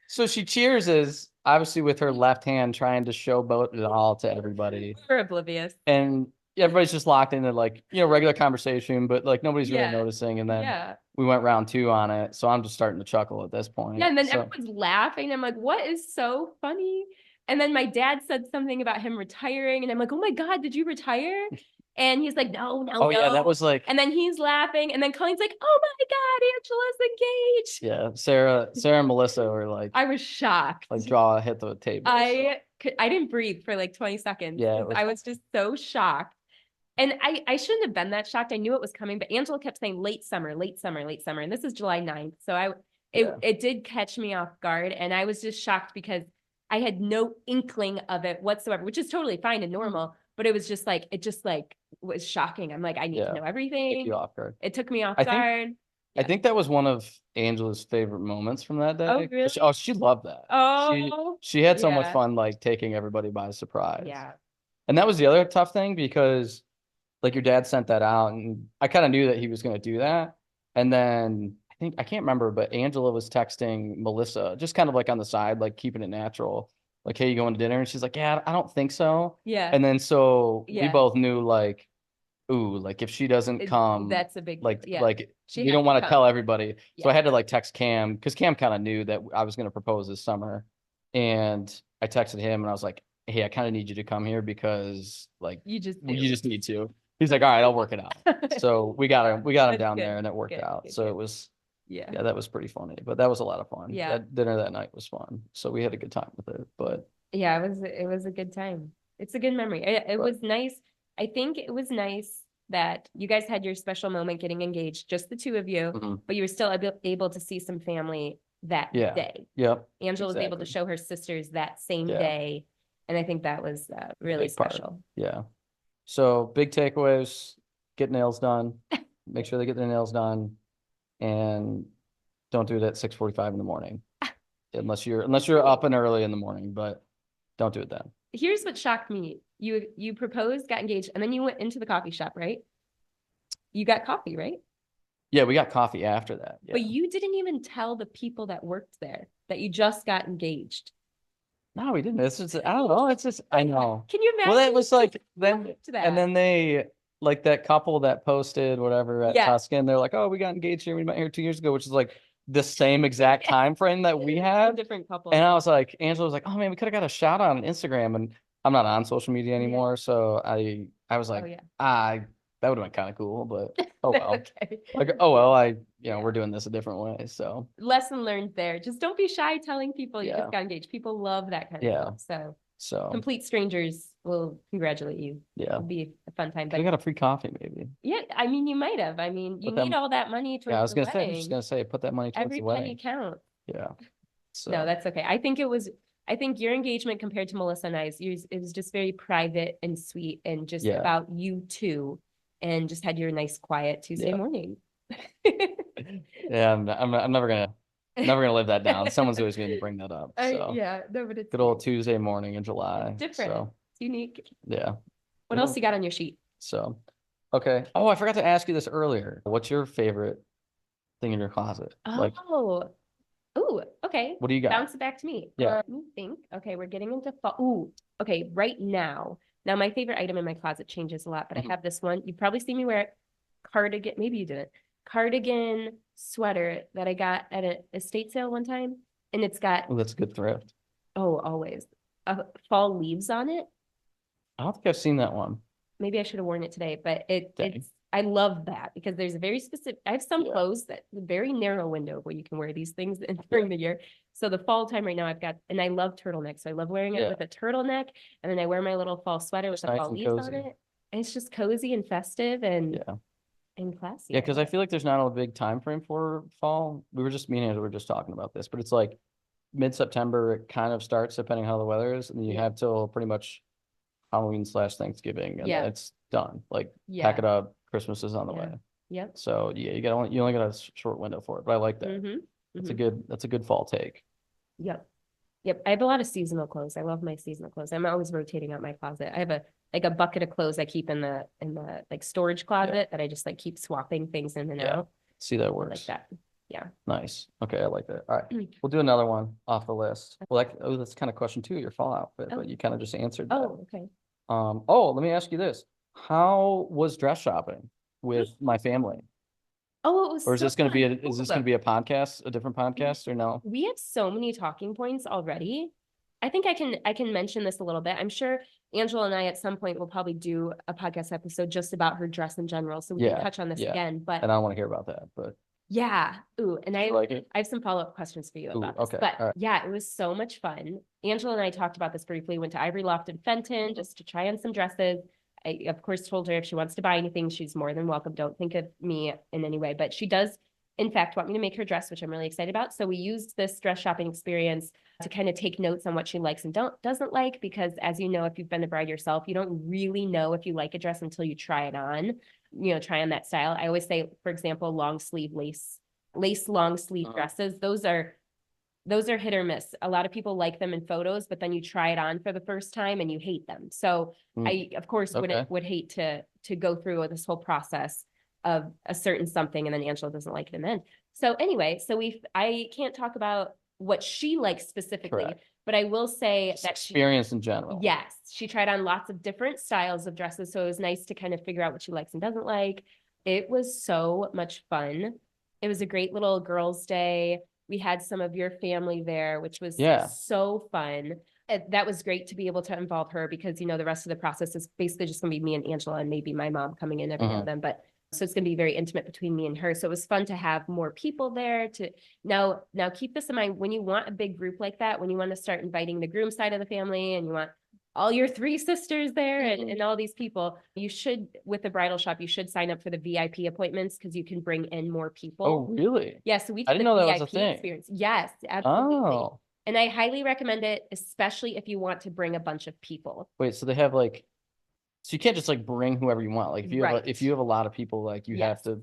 So she cheers is obviously with her left hand trying to showboat it all to everybody. We're oblivious. And everybody's just locked into like, regular conversation, but like nobody's really noticing. And then we went round 2 on it. So I'm just starting to chuckle at this point. Yeah. And then everyone's laughing. I'm like, what is so funny? And then my dad said something about him retiring. And I'm like, oh my God, did you retire? And he's like, no. Yeah, that was like. And then he's laughing. And then Colleen's like, oh my God, Angela's engaged. Yeah. Sarah and Melissa were like. I was shocked. Like jaw hit the table. I didn't breathe for like 20 seconds. Yeah. I was just so shocked. And I shouldn't have been that shocked. I knew it was coming, but Angela kept saying late summer, late summer, late summer. And this is July 9th. So it did catch me off guard. And I was just shocked because I had no inkling of it whatsoever, which is totally fine and normal. But it was just like, was shocking. I'm like, I need to know everything. Took you off guard. It took me off guard. I think that was one of Angela's favorite moments from that day. Oh, really? She loved that. Oh, she had so much fun, like taking everybody by surprise. Yeah. And that was the other tough thing because like your dad sent that out and I kind of knew that he was going to do that. And then I can't remember, but Angela was texting Melissa just kind of like on the side, like keeping it natural. Like, hey, you going to dinner? And she's like, yeah, I don't think so. Yeah. And then so we both knew like, ooh, like if she doesn't come, that's a big like we don't want to tell everybody. So I had to like text Cam because Cam kind of knew that I was going to propose this summer. And I texted him and I was like, hey, I kind of need you to come here because like you just need to. He's like, all right, I'll work it out. So we got him down there and it worked out. So it was that was pretty funny, but that was a lot of fun. Yeah. That dinner that night was fun. So we had a good time with it, but yeah, it was a good time. It's a good memory. It was nice. I think it was nice that you guys had your special moment getting engaged, just the 2 of you, but you were still able to see some family that day. Yep. Angela was able to show her sisters that same day. And I think that was really special. Yeah. So big takeaways, get nails done, make sure they get their nails done and don't do it at 6:45 in the morning unless you're up and early in the morning, but don't do it then. Here's what shocked me. You proposed, got engaged, and then you went into the coffee shop, right? You got coffee, right? Yeah, we got coffee after that. Yeah. But you didn't even tell the people that worked there that you just got engaged. No, we didn't. It's just, I don't know. It's just, I know. Can you imagine? Well, it was like then, and then they, like that couple that posted whatever at Tuscan, they're like, oh, we got engaged here. We met here 2 years ago, which is like the same exact time frame that we had. Different couple. And I was like, Angela was like, oh man, we could have got a shout out on Instagram. And I'm not on social media anymore. So I was like, that would have been kind of cool, but oh well. Like, oh well, we're doing this a different way. So lesson learned there. Just don't be shy telling people you just got engaged. People love that kind of stuff. So complete strangers will congratulate you. Yeah. It'll be a fun time. But we got a free coffee, maybe. Yeah, I mean you might have. I mean, you need all that money towards I was gonna say put that money towards every the wedding. penny counts. Yeah. So. No, that's okay. I think your engagement compared to Melissa and I's, it was just very private and sweet and just about you two. And just had your nice quiet Tuesday morning. Yeah, I'm never gonna live that down. Someone's always gonna bring that up. So. No, but it's good old Tuesday morning in July. It's different. So. It's unique. Yeah. What else you got on your sheet? So, okay. Oh, I forgot to ask you this earlier. What's your favorite thing in your closet? Oh, Ooh, okay. What do you got? Bounce it back to me. Yeah. Let me think. Okay, we're getting into fall. Ooh, okay. Right now, my favorite item in my closet changes a lot, but I have this one. You've probably seen me wear it. Cardigan. Maybe you didn't. Cardigan sweater that I got at an estate sale one time, and it's got Oh, that's a good thrift. always fall leaves on it. I don't think I've seen that one. Maybe I should have worn it today, but Dang. it's I love that because there's a very specific. I have some clothes that very narrow window where you can wear these things during the year. So the fall time right now, I've got, and I love turtlenecks. So I love wearing it with a turtleneck, and then I wear my little fall sweater with the nice fall and leaves cozy. on it. And it's just cozy and festive and classy. Yeah, because I feel like there's not a big time frame for fall. We were just talking about this, but it's like mid-September it kind of starts depending how the weather is, and then you have till pretty much Halloween/Thanksgiving, and then it's done. Like pack it up, Christmas is on the way. Yep. So yeah, you only got a short window for it, but I like that. That's a good fall take. Yep. Yep. I have a lot of seasonal clothes. I love my seasonal clothes. I'm always rotating out my closet. I have a bucket of clothes I keep in the like storage closet that I just like keep swapping things in and out. See, that works. Like that. Yeah. Nice. Okay, I like that. All right. We'll do another one off the list. Well, that's kind of question 2, your fall outfit, but you kind of just answered that. Oh, okay. Let me ask you this. How was dress shopping with my family? Oh, it was Or is so this going to be fun. is this going to be a podcast, a different podcast, or no? We have so many talking points already. I think I can mention this a little bit. I'm sure Angela and I at some point will probably do a podcast episode just about her dress in general. So we can touch on this again. But and I want to hear about that. But yeah. Ooh, and I like have some follow-up questions for you about this. Okay. But yeah, it was so much fun. Angela and I talked about this briefly, went to Ivory Loft in Fenton just to try on some dresses. I, of course, told her if she wants to buy anything, she's more than welcome. Don't think of me in any way. But she does, in fact, want me to make her dress, which I'm really excited about. So we used this dress shopping experience to kind of take notes on what she likes and doesn't like, because as you know, if you've been a bride yourself, you don't really know if you like a dress until you try it on, try on that style. I always say, for example, long sleeve lace long sleeve dresses. Those are hit or miss. A lot of people like them in photos, but then you try it on for the first time and you hate them. So I, of course, would hate to go through this whole process of a certain something and then Angela doesn't like it and then. So anyway, I can't talk about what she likes specifically, but I will say that experience in general. Yes, she tried on lots of different styles of dresses, so it was nice to kind of figure out what she likes and doesn't like. It was so much fun. It was a great little girls' day. We had some of your family there, which was so fun. That was great to be able to involve her because, the rest of the process is basically just going to be me and Angela and maybe my mom coming in every now and then. But so it's going to be very intimate between me and her. So it was fun to have more people there to now keep this in mind when you want a big group like that, when you want to start inviting the groom side of the family and you want all your 3 sisters there and all these people, you should, with the bridal shop, you should sign up for the VIP appointments because you can bring in more people. Oh, really? Yeah. So we I didn't know that was a thing. Experience. Yes, absolutely. And I highly recommend it, especially if you want to bring a bunch of people. Wait, so they have so you can't just bring whoever you want. Like if you have a lot of people, like you have to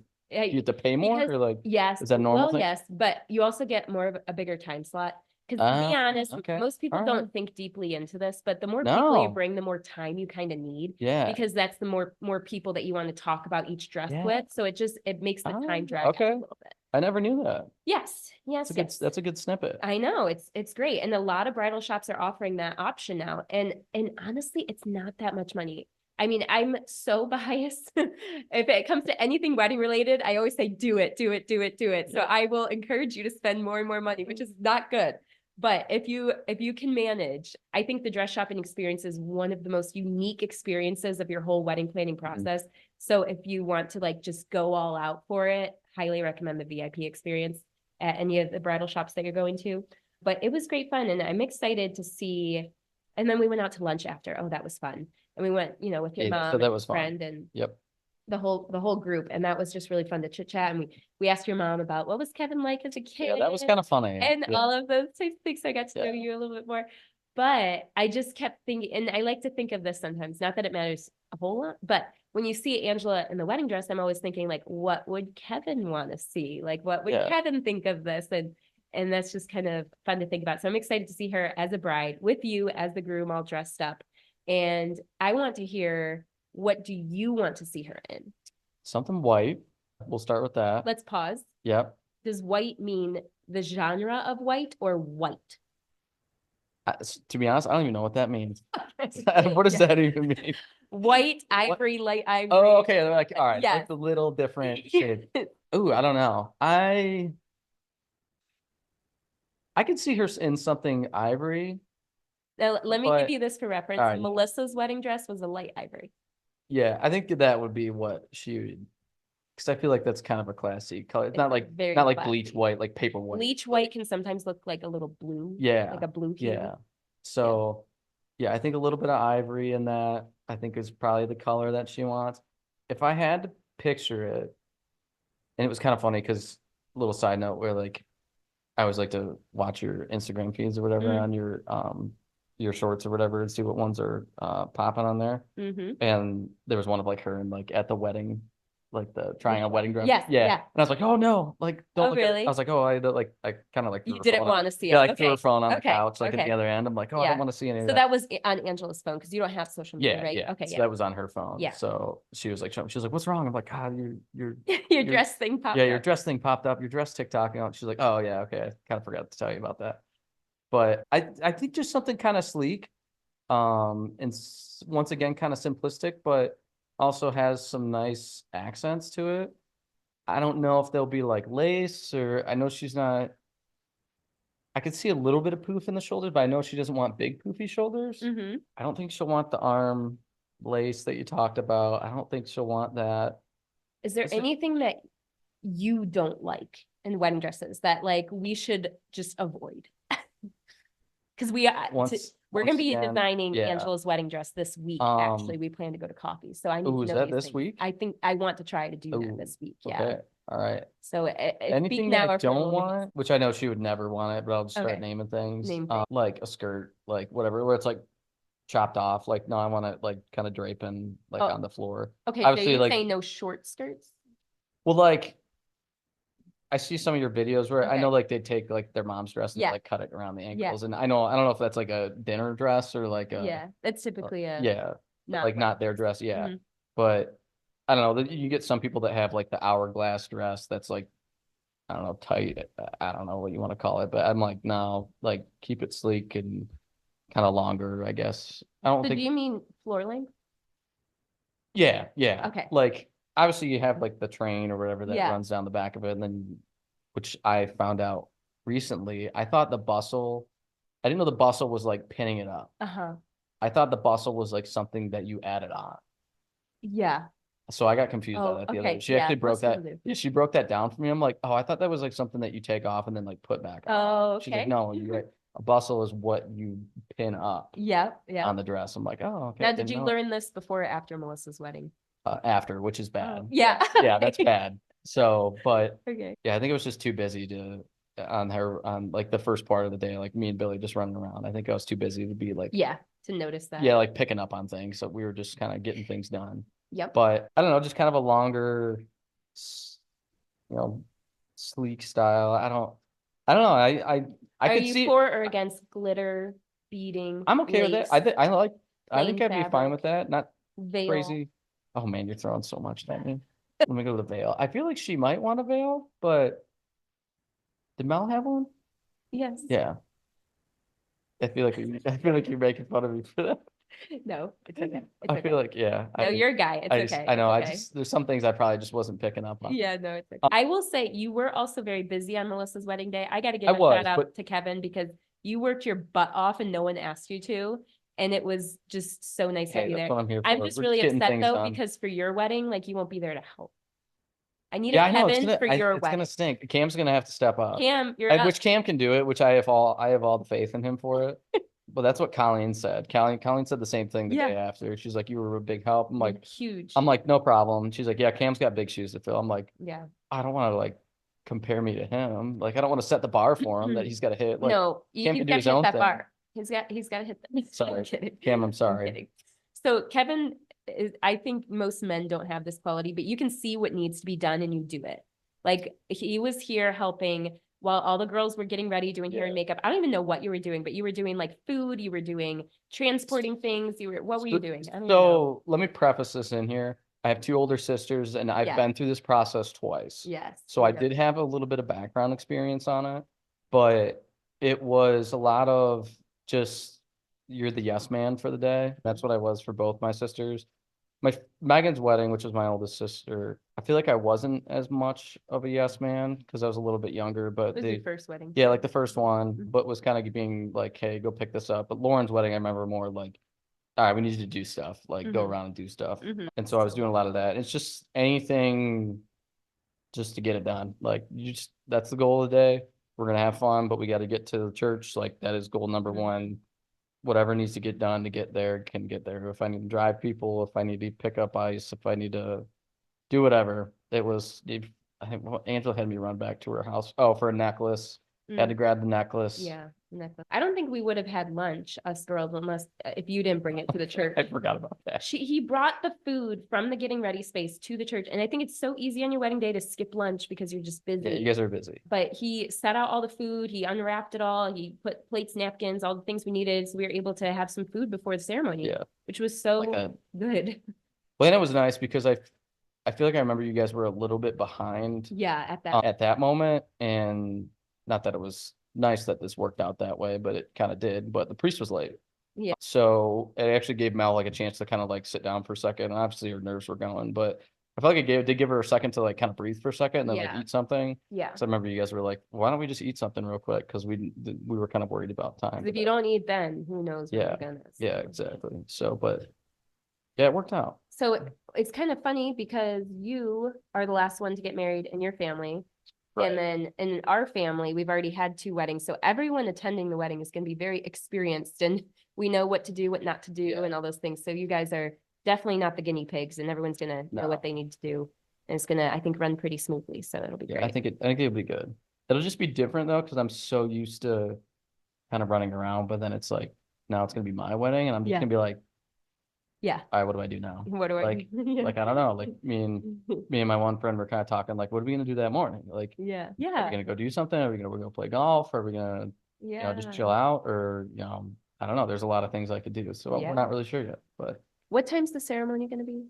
pay more or yes, is that normal thing? Yes, but you also get more of a bigger time slot. Because to be honest, most people don't think deeply into this, but the more people you bring, the more time you kind of need. Yeah. Because that's the more people that you want to talk about each dress with. So it makes the time drag out a little bit. I never knew that. Yes. That's a good snippet. I know it's great. And a lot of bridal shops are offering that option now. And honestly, it's not that much money. I mean, I'm so biased. If it comes to anything wedding related, I always say, do it. So I will encourage you to spend more and more money, which is not good. But if you can manage, I think the dress shopping experience is one of the most unique experiences of your whole wedding planning process. So if you want to just go all out for it, highly recommend the VIP experience at any of the bridal shops that you're going to. But it was great fun, and I'm excited to see. And then we went out to lunch after. Oh, that was fun. And we went, with your mom, so that was friend, and the whole group, and that was just really fun to chit chat. And we asked your mom about what was Kevin like as a kid. Yeah, that was kind of funny. And all of those types of things. So I got to know you a little bit more. But I just kept thinking, and I like to think of this sometimes, not that it matters a whole lot, but when you see Angela in the wedding dress, I'm always thinking what would Kevin want to see? What would Kevin think of this? And that's just kind of fun to think about. So I'm excited to see her as a bride with you as the groom, all dressed up. And I want to hear, what do you want to see her in? Something white. We'll start with that. Let's pause. Yep. Does white mean the genre of white or white? To be honest, I don't even know what that means. What does that even mean? White, ivory, light ivory. Oh, okay. They're like, all right, Yes. like the little different shade. Ooh, I don't know. I could see her in something ivory. Now, let me give you this for reference. Right. Melissa's wedding dress was a light ivory. Yeah, I think that would be what she would, because I feel like that's kind of a classy color. It's not like bleach white, like paper white. Bleach white can sometimes look like a little blue. Yeah. Like a blue hue. Yeah. So yeah, I think a little bit of ivory in that, I think is probably the color that she wants. If I had to picture it, and it was kind of funny because, little side note, where like I always like to watch your Instagram feeds or whatever on your shorts or whatever and see what ones are popping on there. And there was one of like her and like at the wedding, like the trying a wedding dress. Yes. Yeah. And I was like, oh no, like don't look really? I was like, oh, I kind of like you didn't want to see it. Yeah, like threw her phone on the couch, like at the other end. I'm like, oh, I don't want to see any of that. So that was on Angela's phone because you don't have social media, right? Yeah. Okay. So that was on her phone. Yeah. So she was like, what's wrong? I'm like, God, your dress thing popped up. Yeah, your dress thing popped up. Your dress TikTok. She's like, oh yeah, okay. I kind of forgot to tell you about that. But I think just something kind of sleek, and once again kind of simplistic, but also has some nice accents to it. I don't know if they'll be like lace, or I know she's not. I could see a little bit of poof in the shoulders, but I know she doesn't want big poofy shoulders. I don't think she'll want the arm lace that you talked about. I don't think she'll want that. Is there anything that you don't like in wedding dresses that like we should just avoid? Because we're going to be designing Angela's wedding dress this week. Actually, we plan to go to coffee, so I need to know. Is that this week? I think I want to try to do that this week. Yeah. Okay. All right. So anything that I don't want, which I know she would never want it, but I'll just start naming things. Like a skirt, like whatever, where it's like chopped off. Like, no, I want it like kind of draping like on the floor. Okay, obviously, so you're like saying no short skirts? Well, like I see some of your videos where I know like they take like their mom's dress and like cut it around the ankles. And I don't know if that's like a dinner dress or like a that's typically not their dress. Yeah. But I don't know. You get some people that have like the hourglass dress that's like, I don't know, tight. I don't know what you want to call it, but I'm like, no, like keep it sleek and kind of longer, I guess. I don't think. Do you mean floor length? Yeah. Okay. Like obviously you have like the train or whatever that runs down the back of it, and then, which I found out recently, I thought the bustle, I didn't know the bustle was like pinning it up. I thought the bustle was like something that you added on. Yeah. So I got confused by that the other day. She actually broke that. Yeah, she broke that down for me. I'm like, oh, I thought that was like something that you take off and then like put back on. Oh, okay. She's like, no, you're right. A bustle is what you pin up. On the dress. I'm like, oh, okay. Now, did you learn this before or after Melissa's wedding? After, which is bad. Yeah. Yeah, that's bad. So, but yeah, I think it was just too busy on like the first part of the day, like me and Billy just running around. I think I was too busy to be like, to notice that. Yeah, like picking up on things. So we were just kind of getting things done. Yep. But I don't know, just kind of a longer, sleek style. I don't know. I Are could you see for or against glitter beading? I'm okay with it. I think I'd be fine with that. Not veil. Crazy. Oh man, you're throwing so much at me. Let me go to the veil. I feel like she might want a veil, but did Mel have one? Yes. Yeah. I feel like you're making fun of me for that. No, it's okay. I feel like No, you're a guy. It's okay. I know. Okay. There's some things I probably just wasn't picking up on. Yeah, no, it's okay. I will say you were also very busy on Melissa's wedding day. I got to give a shout out to Kevin because you worked your butt off and no one asked you to. And it was just so nice to have you there. I'm just really upset though, because for your wedding, like you won't be there to help. I need a Kevin for your wedding. It's gonna stink. Cam's gonna have to step up. Cam, which Cam can do it, which I have all the faith in him for it. But that's what Colleen said. Colleen said the same thing the day after. She's like, you were a big help. I'm like, huge. I'm like, no problem. She's like, yeah, Cam's got big shoes to fill. I'm like, yeah, I don't want to like compare me to him. Like, I don't want to set the bar for him that he's got to hit. Like, no, Cam can do his own thing. Bar. He's got to hit that. Sorry, Cam, I'm sorry. So Kevin, I think most men don't have this quality, but you can see what needs to be done and you do it. Like he was here helping while all the girls were getting ready, doing hair and makeup. I don't even know what you were doing, but you were doing like food, you were doing transporting things. What were you doing? I don't know. Let me preface this in here. I have two older sisters and I've been through this process twice. Yes. So I did have a little bit of background experience on it. but it was a lot of just you're the yes man for the day. That's what I was for both my sisters. My Megan's wedding, which was my oldest sister, I feel like I wasn't as much of a yes man because I was a little bit younger, but It was your first wedding. yeah, like the first one, but was kind of being like, hey, go pick this up. But Lauren's wedding, I remember more like, all right, we need you to do stuff, like go around and do stuff. And so I was doing a lot of that. It's just anything just to get it done. Like you just that's the goal of the day. We're gonna have fun, but we got to get to the church. Like that is goal number one. Whatever needs to get done to get there can get there. If I need to drive people, if I need to pick up ice, if I need to do whatever. I think Angela had me run back to her house. Oh, for a necklace. Had to grab the necklace. Yeah, necklace. I don't think we would have had lunch, us girls, unless if you didn't bring it to the church. I forgot about that. He brought the food from the getting ready space to the church, and I think it's so easy on your wedding day to skip lunch because you're just busy. Yeah, you guys are busy. But he set out all the food, he unwrapped it all, he put plates, napkins, all the things we needed, so we were able to have some food before the ceremony. Yeah, which was so good. Well, and it was nice because I feel like I remember you guys were a little bit behind. Yeah, at that moment, and not that it was nice that this worked out that way, but it kind of did. But the priest was late. Yeah. So it actually gave Mel like a chance to kind of like sit down for a second. And obviously her nerves were going, but I feel like it did give her a second to like kind of breathe for a second and then like eat something. Yeah. So I remember you guys were like, why don't we just eat something real quick? Because we were kind of worried about time. If you don't eat then, who knows when you're gonna. Yeah, exactly. So, but yeah, it worked out. So it's kind of funny because you are the last one to get married in your family. Right. And then in our family, we've already had 2 weddings. So everyone attending the wedding is going to be very experienced and we know what to do, what not to do, and all those things. So you guys are definitely not the guinea pigs and everyone's going to know what they need to do. And it's going to, I think, run pretty smoothly. So it'll be great. I think it'll be good. It'll just be different though, because I'm so used to kind of running around, but then it's like, now it's going to be my wedding and I'm just going to be like, all right, what do I do now? What do I like? Like I don't know. Like me and my one friend were kind of talking. Like, what are we gonna do that morning? Like, yeah. Are we gonna go do something? Are we gonna go play golf? Are we gonna just chill out? Or I don't know. There's a lot of things I could do. So we're not really sure yet. But what time's the ceremony gonna be?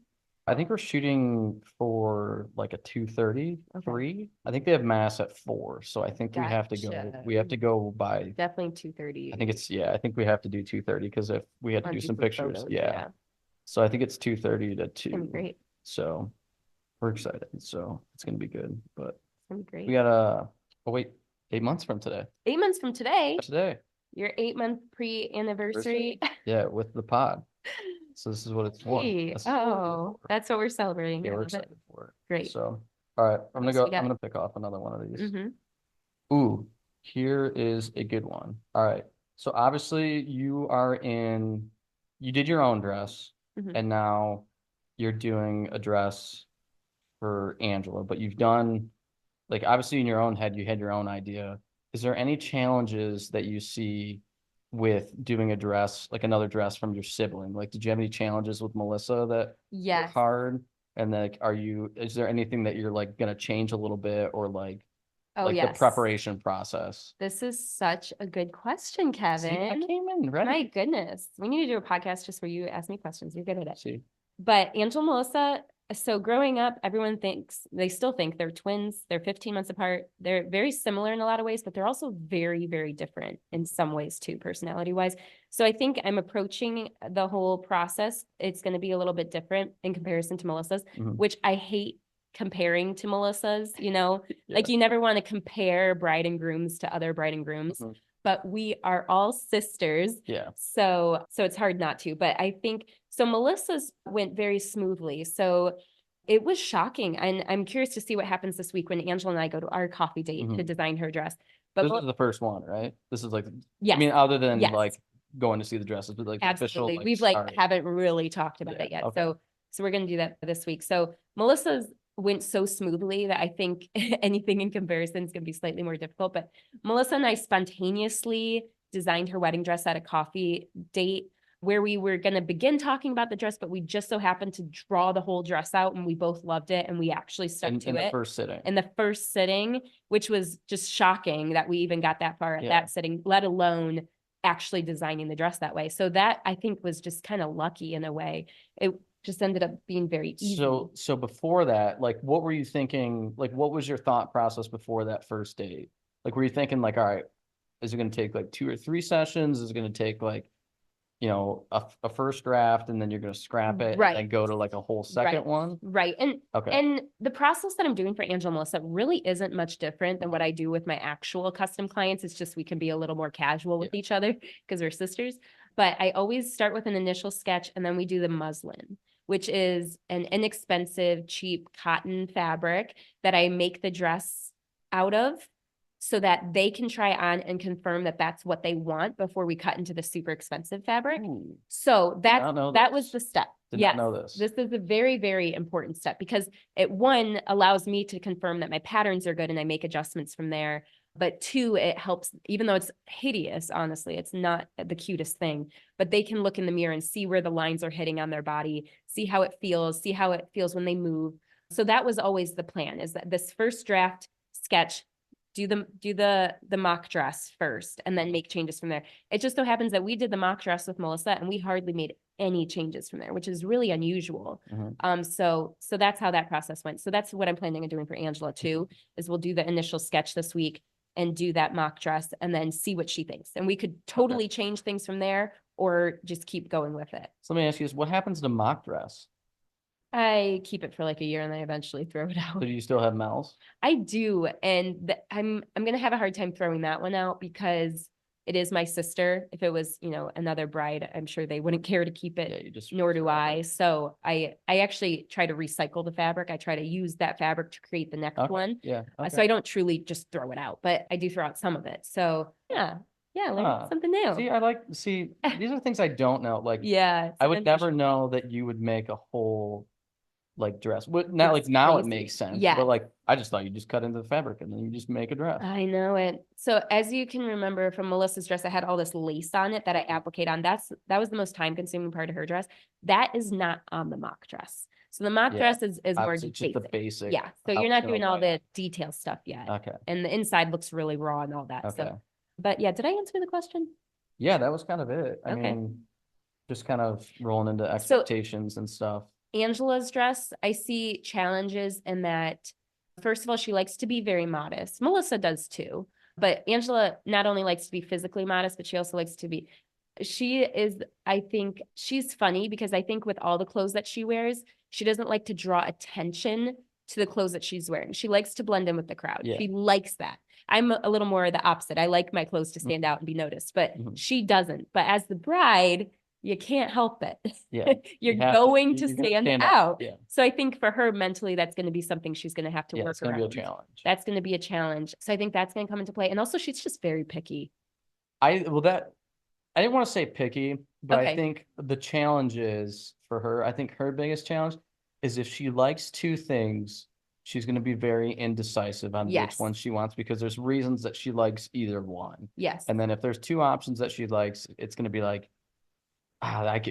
I think we're shooting for like a 2:30, 3. I think they have mass at 4. So I think we have to go. We have to go by definitely 2:30. I think I think we have to do 2:30 because if we had to do some pictures, So I think it's 2:30 to 2. Great. So we're excited. So it's gonna be good. But it's gonna be great. We got 8 months from today. 8 months from today. Today. Your 8-month pre-anniversary. Yeah, with the pod. So this is what it's for. That's what we're celebrating. Yeah, we're excited for it. Great. So all right, I'm gonna pick off another one of these. Ooh, here is a good one. All right. So obviously you did your own dress. And now you're doing a dress for Angela, but you've done like obviously in your own head, you had your own idea. Is there any challenges that you see with doing a dress, like another dress from your sibling? Like, did you have any challenges with Melissa that were hard? And like, is there anything that you're like gonna change a little bit or like the preparation process? This is such a good question, Kevin. See, I came in ready. My goodness. We need to do a podcast just where you ask me questions. You're good at it. See. But Angela and Melissa, so growing up, they still think they're twins. They're 15 months apart. They're very similar in a lot of ways, but they're also very, very different in some ways too, personality-wise. So I think I'm approaching the whole process. It's going to be a little bit different in comparison to Melissa's, which I hate comparing to Melissa's, like you never want to compare bride and grooms to other bride and grooms, but we are all sisters. Yeah. So it's hard not to, but I think, so Melissa's went very smoothly. So it was shocking. And I'm curious to see what happens this week when Angela and I go to our coffee date to design her dress. But this is the first one, right? This is like, I mean, other than like going to see the dresses, but like absolutely. official. We've haven't really talked about it yet. Okay. So we're going to do that this week. So Melissa's went so smoothly that I think anything in comparison is going to be slightly more difficult. But Melissa and I spontaneously designed her wedding dress at a coffee date where we were going to begin talking about the dress, but we just so happened to draw the whole dress out and we both loved it. And we actually stuck to it. In the first sitting, which was just shocking that we even got that far at that sitting, let alone actually designing the dress that way. So that I think was just kind of lucky in a way. It just ended up being very easy. So before that, like, what were you thinking? Like, what was your thought process before that first date? Like, were you thinking like, all right, is it going to take like 2 or 3 sessions? Is it going to take like, a first draft and then you're going to scrap it and then go to like a whole second one? Right. Okay. And the process that I'm doing for Angela and Melissa really isn't much different than what I do with my actual custom clients. It's just we can be a little more casual with each other because we're sisters. But I always start with an initial sketch and then we do the muslin, which is an inexpensive, cheap cotton fabric that I make the dress out of so that they can try on and confirm that that's what they want before we cut into the super expensive fabric. Ooh, So that was the step. did not know this. This is a very, very important step because it, one, allows me to confirm that my patterns are good and I make adjustments from there. But two, it helps, even though it's hideous, honestly, it's not the cutest thing, but they can look in the mirror and see where the lines are hitting on their body, see how it feels when they move. So that was always the plan, is that this first draft sketch, do the mock dress first and then make changes from there. It just so happens that we did the mock dress with Melissa and we hardly made any changes from there, which is really unusual. So that's how that process went. So that's what I'm planning on doing for Angela too, is we'll do the initial sketch this week and do that mock dress and then see what she thinks. And we could totally change things from there or just keep going with it. So let me ask you this, what happens to mock dress? I keep it for like a year and then I eventually throw it out. So do you still have Mel's? I do. And I'm going to have a hard time throwing that one out because it is my sister. If it was, another bride, I'm sure they wouldn't care to keep it, nor do I. So I actually try to recycle the fabric. I try to use that fabric to create the next one. Yeah. Okay. So I don't truly just throw it out, but I do throw out some of it. So yeah, learn something new. These are things I don't know. Like, I would never know that you would make a whole like dress. Not like now it makes sense. Yeah. But like I just thought you just cut into the fabric and then you just make a dress. I know it. So as you can remember from Melissa's dress, I had all this lace on it that I appliqued on. That was the most time consuming part of her dress. That is not on the mock dress. So the mock dress is more just the basic. Yeah. So you're not doing all the detail stuff yet. Okay. And the inside looks really raw and all that. Okay. So, but yeah, did I answer the question? Yeah, that was kind of it. I mean, just kind of rolling into expectations and stuff. Angela's dress, I see challenges in that, first of all, she likes to be very modest. Melissa does too, but Angela not only likes to be physically modest, but she also likes to be, I think she's funny because I think with all the clothes that she wears, she doesn't like to draw attention to the clothes that she's wearing. She likes to blend in with the crowd. Yeah. She likes that. I'm a little more the opposite. I like my clothes to stand out and be noticed, but she doesn't. But as the bride, you can't help it. Yeah. You're going to stand out. Yeah. So I think for her mentally, that's going to be something she's going to have to work around. It's going to be a challenge. That's going to be a challenge. So I think that's going to come into play. And also she's just very picky. I didn't want to say picky, but I think the challenge is for her, I think her biggest challenge is if she likes two things, she's going to be very indecisive on which one she wants because there's reasons that she likes either one. Yes. And then if there's two options that she likes, it's going to be like,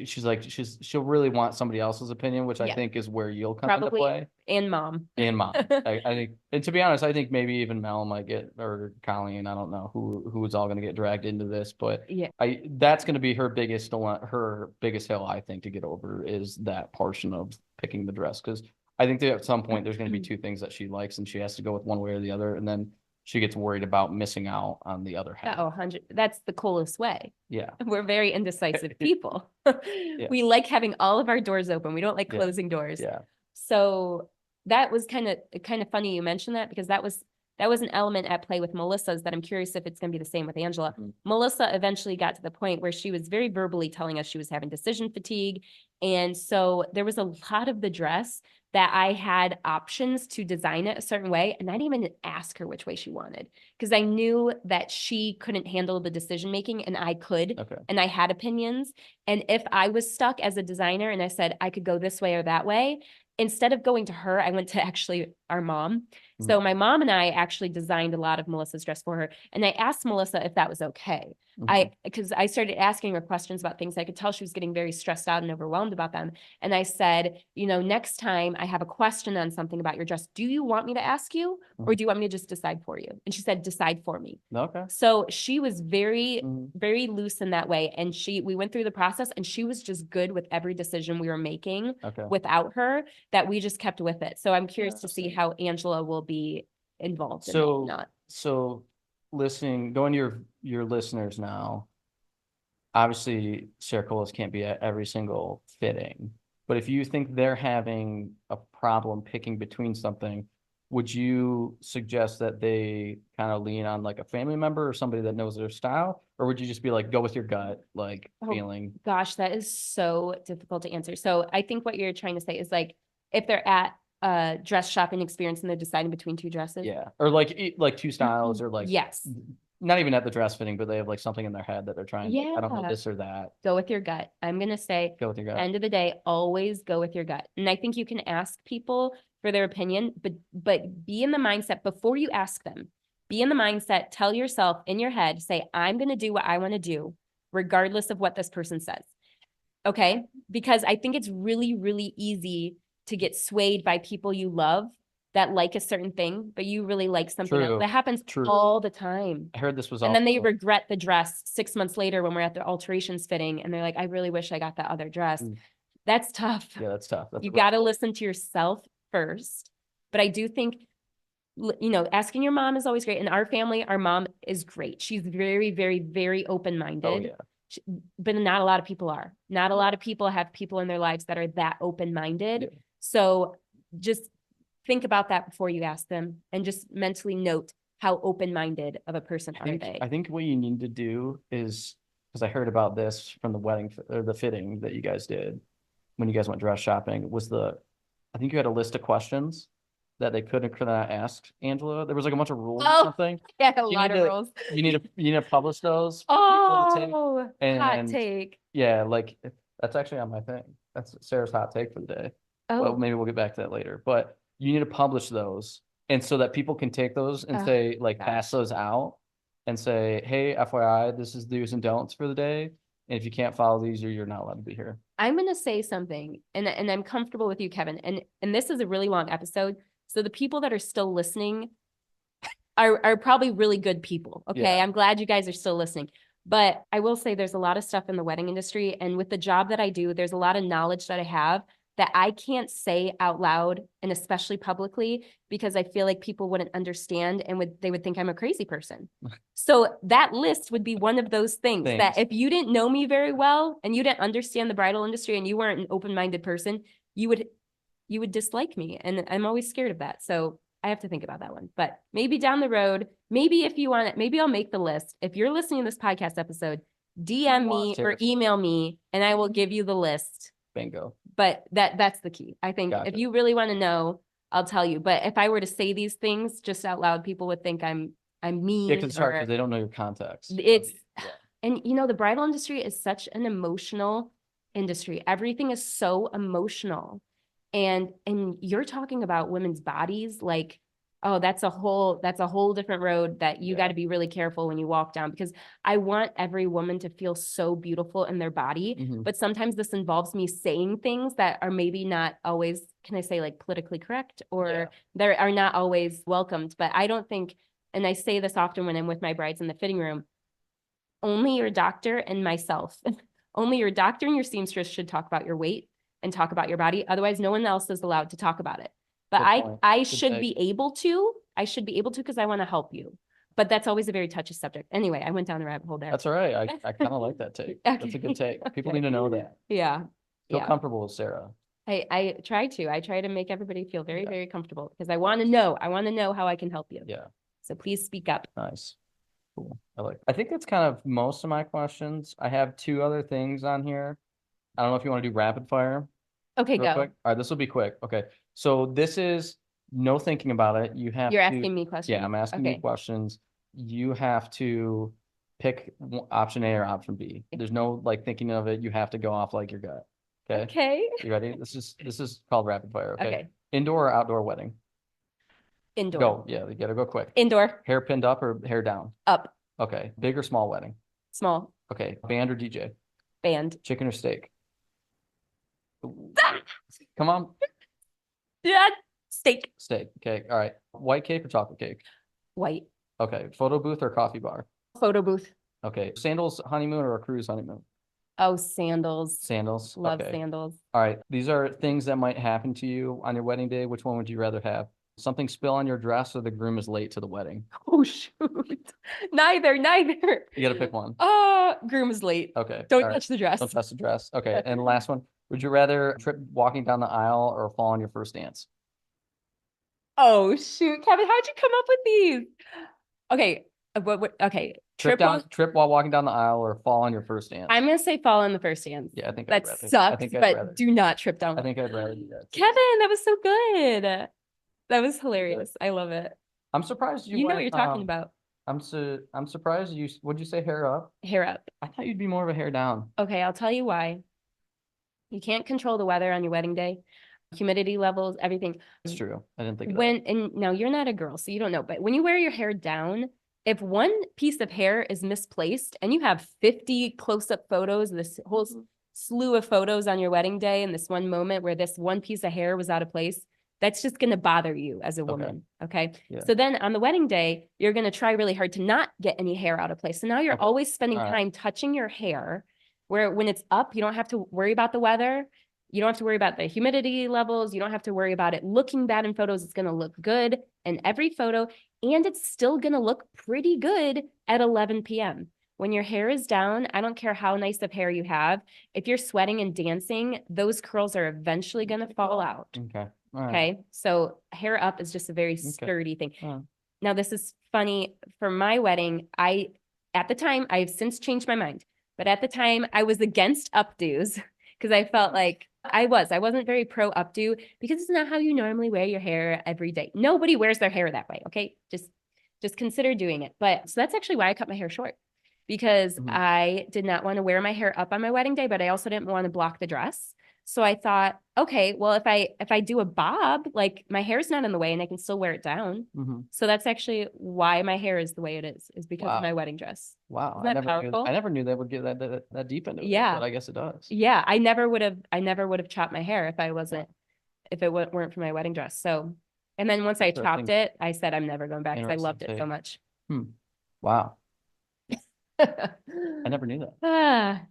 she'll really want somebody else's opinion, which I think is where you'll come into play. And mom. I think, and to be honest, I think maybe even Mel might get, or Colleen, I don't know who's all going to get dragged into this, but that's going to be her biggest hill, I think, to get over is that portion of picking the dress. Because I think that at some point there's going to be two things that she likes and she has to go with one way or the other. And then she gets worried about missing out on the other half. 100. That's the coolest way. Yeah. We're very indecisive people. We like having all of our doors open. We don't like closing doors. Yeah. So that was kind of funny you mentioned that because that was an element at play with Melissa's that I'm curious if it's going to be the same with Angela. Melissa eventually got to the point where she was very verbally telling us she was having decision fatigue. And so there was a lot of the dress that I had options to design it a certain way. And I didn't even ask her which way she wanted because I knew that she couldn't handle the decision-making and I could, and I had opinions. And if I was stuck as a designer and I said I could go this way or that way, instead of going to her, I went to actually our mom. So my mom and I actually designed a lot of Melissa's dress for her. And I asked Melissa if that was okay. Because I started asking her questions about things. I could tell she was getting very stressed out and overwhelmed about them. And I said, next time I have a question on something about your dress, do you want me to ask you or do you want me to just decide for you? And she said, decide for me. Okay. So she was very, very loose in that way. And we went through the process and she was just good with every decision we were making without her, that we just kept with it. So I'm curious to see how Angela will be involved in that or not. So listening, going to your listeners now, obviously Circles can't be at every single fitting, but if you think they're having a problem picking between something, would you suggest that they kind of lean on like a family member or somebody that knows their style? Or would you just be like, go with your gut, like feeling? Gosh, that is so difficult to answer. So I think what you're trying to say is like, if they're at a dress shopping experience and they're deciding between two dresses. Yeah. Or like two styles or like, yes, not even at the dress fitting, but they have like something in their head that they're trying. Yeah. I don't know this or that. Go with your gut. I'm going to say, Go with your gut. End of the day, always go with your gut. And I think you can ask people for their opinion, but be in the mindset before you ask them. Be in the mindset, tell yourself in your head, say, I'm going to do what I want to do, regardless of what this person says. Okay? Because I think it's really, really easy to get swayed by people you love that like a certain thing, but you really like something else. That happens all the time. I heard this was and then they regret the dress 6 months later when we're at the alterations fitting and they're like, I really wish I got that other dress. That's tough. Yeah, that's tough. You got to listen to yourself first. But I do think, asking your mom is always great. In our family, our mom is great. She's very, very, very open-minded. Oh, yeah. But not a lot of people are. Not a lot of people have people in their lives that are that open-minded. Yeah. So just think about that before you ask them and just mentally note how open-minded of a person are they. I think what you need to do is, because I heard about this from the wedding or the fitting that you guys did when you guys went dress shopping, I think you had a list of questions that they could not ask Angela. There was like a bunch of rules or something. Yeah, a lot of rules. You need to publish those. Oh, hot take. Yeah, like that's actually on my thing. That's Sarah's hot take for the day. Oh. Well, maybe we'll get back to that later. But you need to publish those, and so that people can take those and say, like, pass those out and say, hey, FYI, this is do's and don'ts for the day. And if you can't follow these, you're not allowed to be here. I'm going to say something, and I'm comfortable with you, Kevin. And this is a really long episode. So the people that are still listening are probably really good people. Okay. Yeah. I'm glad you guys are still listening. But I will say there's a lot of stuff in the wedding industry. And with the job that I do, there's a lot of knowledge that I have that I can't say out loud and especially publicly, because I feel like people wouldn't understand and they would think I'm a crazy person. So that list would be one of those things that if you didn't know me very well and you didn't understand the bridal industry and you weren't an open-minded person, you would dislike me. And I'm always scared of that. So I have to think about that one. But maybe down the road, maybe if you want it, maybe I'll make the list. If you're listening to this podcast episode, DM me or email me and I will give you the list. Bingo. But that's the key. I think if you really want to know, I'll tell you. But if I were to say these things just out loud, people would think I'm mean. Yeah, because it's hard because they don't know your context. And the bridal industry is such an emotional industry. Everything is so emotional. And you're talking about women's bodies, like, oh, that's a whole different road that you got to be really careful when you walk down, because I want every woman to feel so beautiful in their body. Mm-hmm. But sometimes this involves me saying things that are maybe not always, can I say, like, politically correct, or they are not always welcomed. But I don't think, and I say this often when I'm with my brides in the fitting room, only your doctor and myself, only your doctor and your seamstress should talk about your weight and talk about your body. Otherwise, no one else is allowed to talk about it. But I should be able to because I want to help you. But that's always a very touchy subject. Anyway, I went down the rabbit hole there. That's all right. I kind of like that take. Okay. That's a good take. People need to know that. Yeah. Feel comfortable with Sarah. I try to make everybody feel very, very comfortable, because I want to know how I can help you. Yeah. So please speak up. Nice. Cool. I think that's kind of most of my questions. I have 2 other things on here. I don't know if you want to do rapid fire. Okay, go. Quick. All right, this will be quick. Okay. So this is no thinking about it. You're asking me questions. Yeah, I'm asking you questions. You have to pick option A or option B. There's no like thinking of it. You have to go off like your gut. Okay. Okay. You ready? This is called rapid fire. Okay. Indoor or outdoor wedding? Indoor. Go. Yeah, you gotta go quick. Indoor. Hair pinned up or hair down? Up. Okay. Big or small wedding? Small. Okay. Band or DJ? Band. Chicken or steak? Come on. Yeah, steak. Steak. Okay. All right. White cake or chocolate cake? White. Okay. Photo booth or coffee bar? Photo booth. Okay. Sandals honeymoon or a cruise honeymoon? Oh, sandals. Sandals. Love sandals. All right. These are things that might happen to you on your wedding day. Which one would you rather have? Something spill on your dress or the groom is late to the wedding. Oh, shoot. Neither. You got to pick one. Groom is late. Okay. Don't All right. touch the dress. Don't touch the dress. Okay. And last one. Would you rather trip walking down the aisle or fall on your first dance? Oh, shoot. Kevin, how'd you come up with these? Okay. Okay. Trip while walking down the aisle or fall on your first dance. I'm gonna say fall on the first dance. Yeah, I think that sucks, but do not trip down. I think I'd rather do that. Kevin, that was so good. That was hilarious. I love it. I'm surprised you know what you're talking about. I'm surprised would you say hair up? Hair up. I thought you'd be more of a hair down. Okay, I'll tell you why. You can't control the weather on your wedding day. Humidity levels, everything. It's true. I didn't think of that. And now you're not a girl, so you don't know. But when you wear your hair down, if one piece of hair is misplaced and you have 50 close-up photos, this whole slew of photos on your wedding day, and this one moment where this one piece of hair was out of place, that's just going to bother you as a woman. Okay. Yeah. So then on the wedding day, you're going to try really hard to not get any hair out of place. So now you're always spending time touching your hair, where when it's up, you don't have to worry about the weather. You don't have to worry about the humidity levels. You don't have to worry about it looking bad in photos. It's going to look good in every photo, and it's still going to look pretty good at 11 p.m. When your hair is down, I don't care how nice of hair you have. If you're sweating and dancing, those curls are eventually going to fall out. Okay. Okay. So hair up is just a very sturdy thing. Now, this is funny. For my wedding, at the time, I've since changed my mind, but at the time I was against updos because I felt like I wasn't very pro updo because it's not how you normally wear your hair every day. Nobody wears their hair that way. Okay. Just consider doing it. But so that's actually why I cut my hair short, because I did not want to wear my hair up on my wedding day, but I also didn't want to block the dress. So I thought, okay, well, if I do a bob, like my hair's not in the way and I can still wear it down. So that's actually why my hair is the way it is because of my wedding dress. Wow. Isn't that powerful? I never knew that would get that deep into it. Yeah. But I guess it does. Yeah. I never would have chopped my hair if it weren't for my wedding dress. So, and then once I chopped it, I said, I'm never going back because I loved it so much. Wow. I never knew that.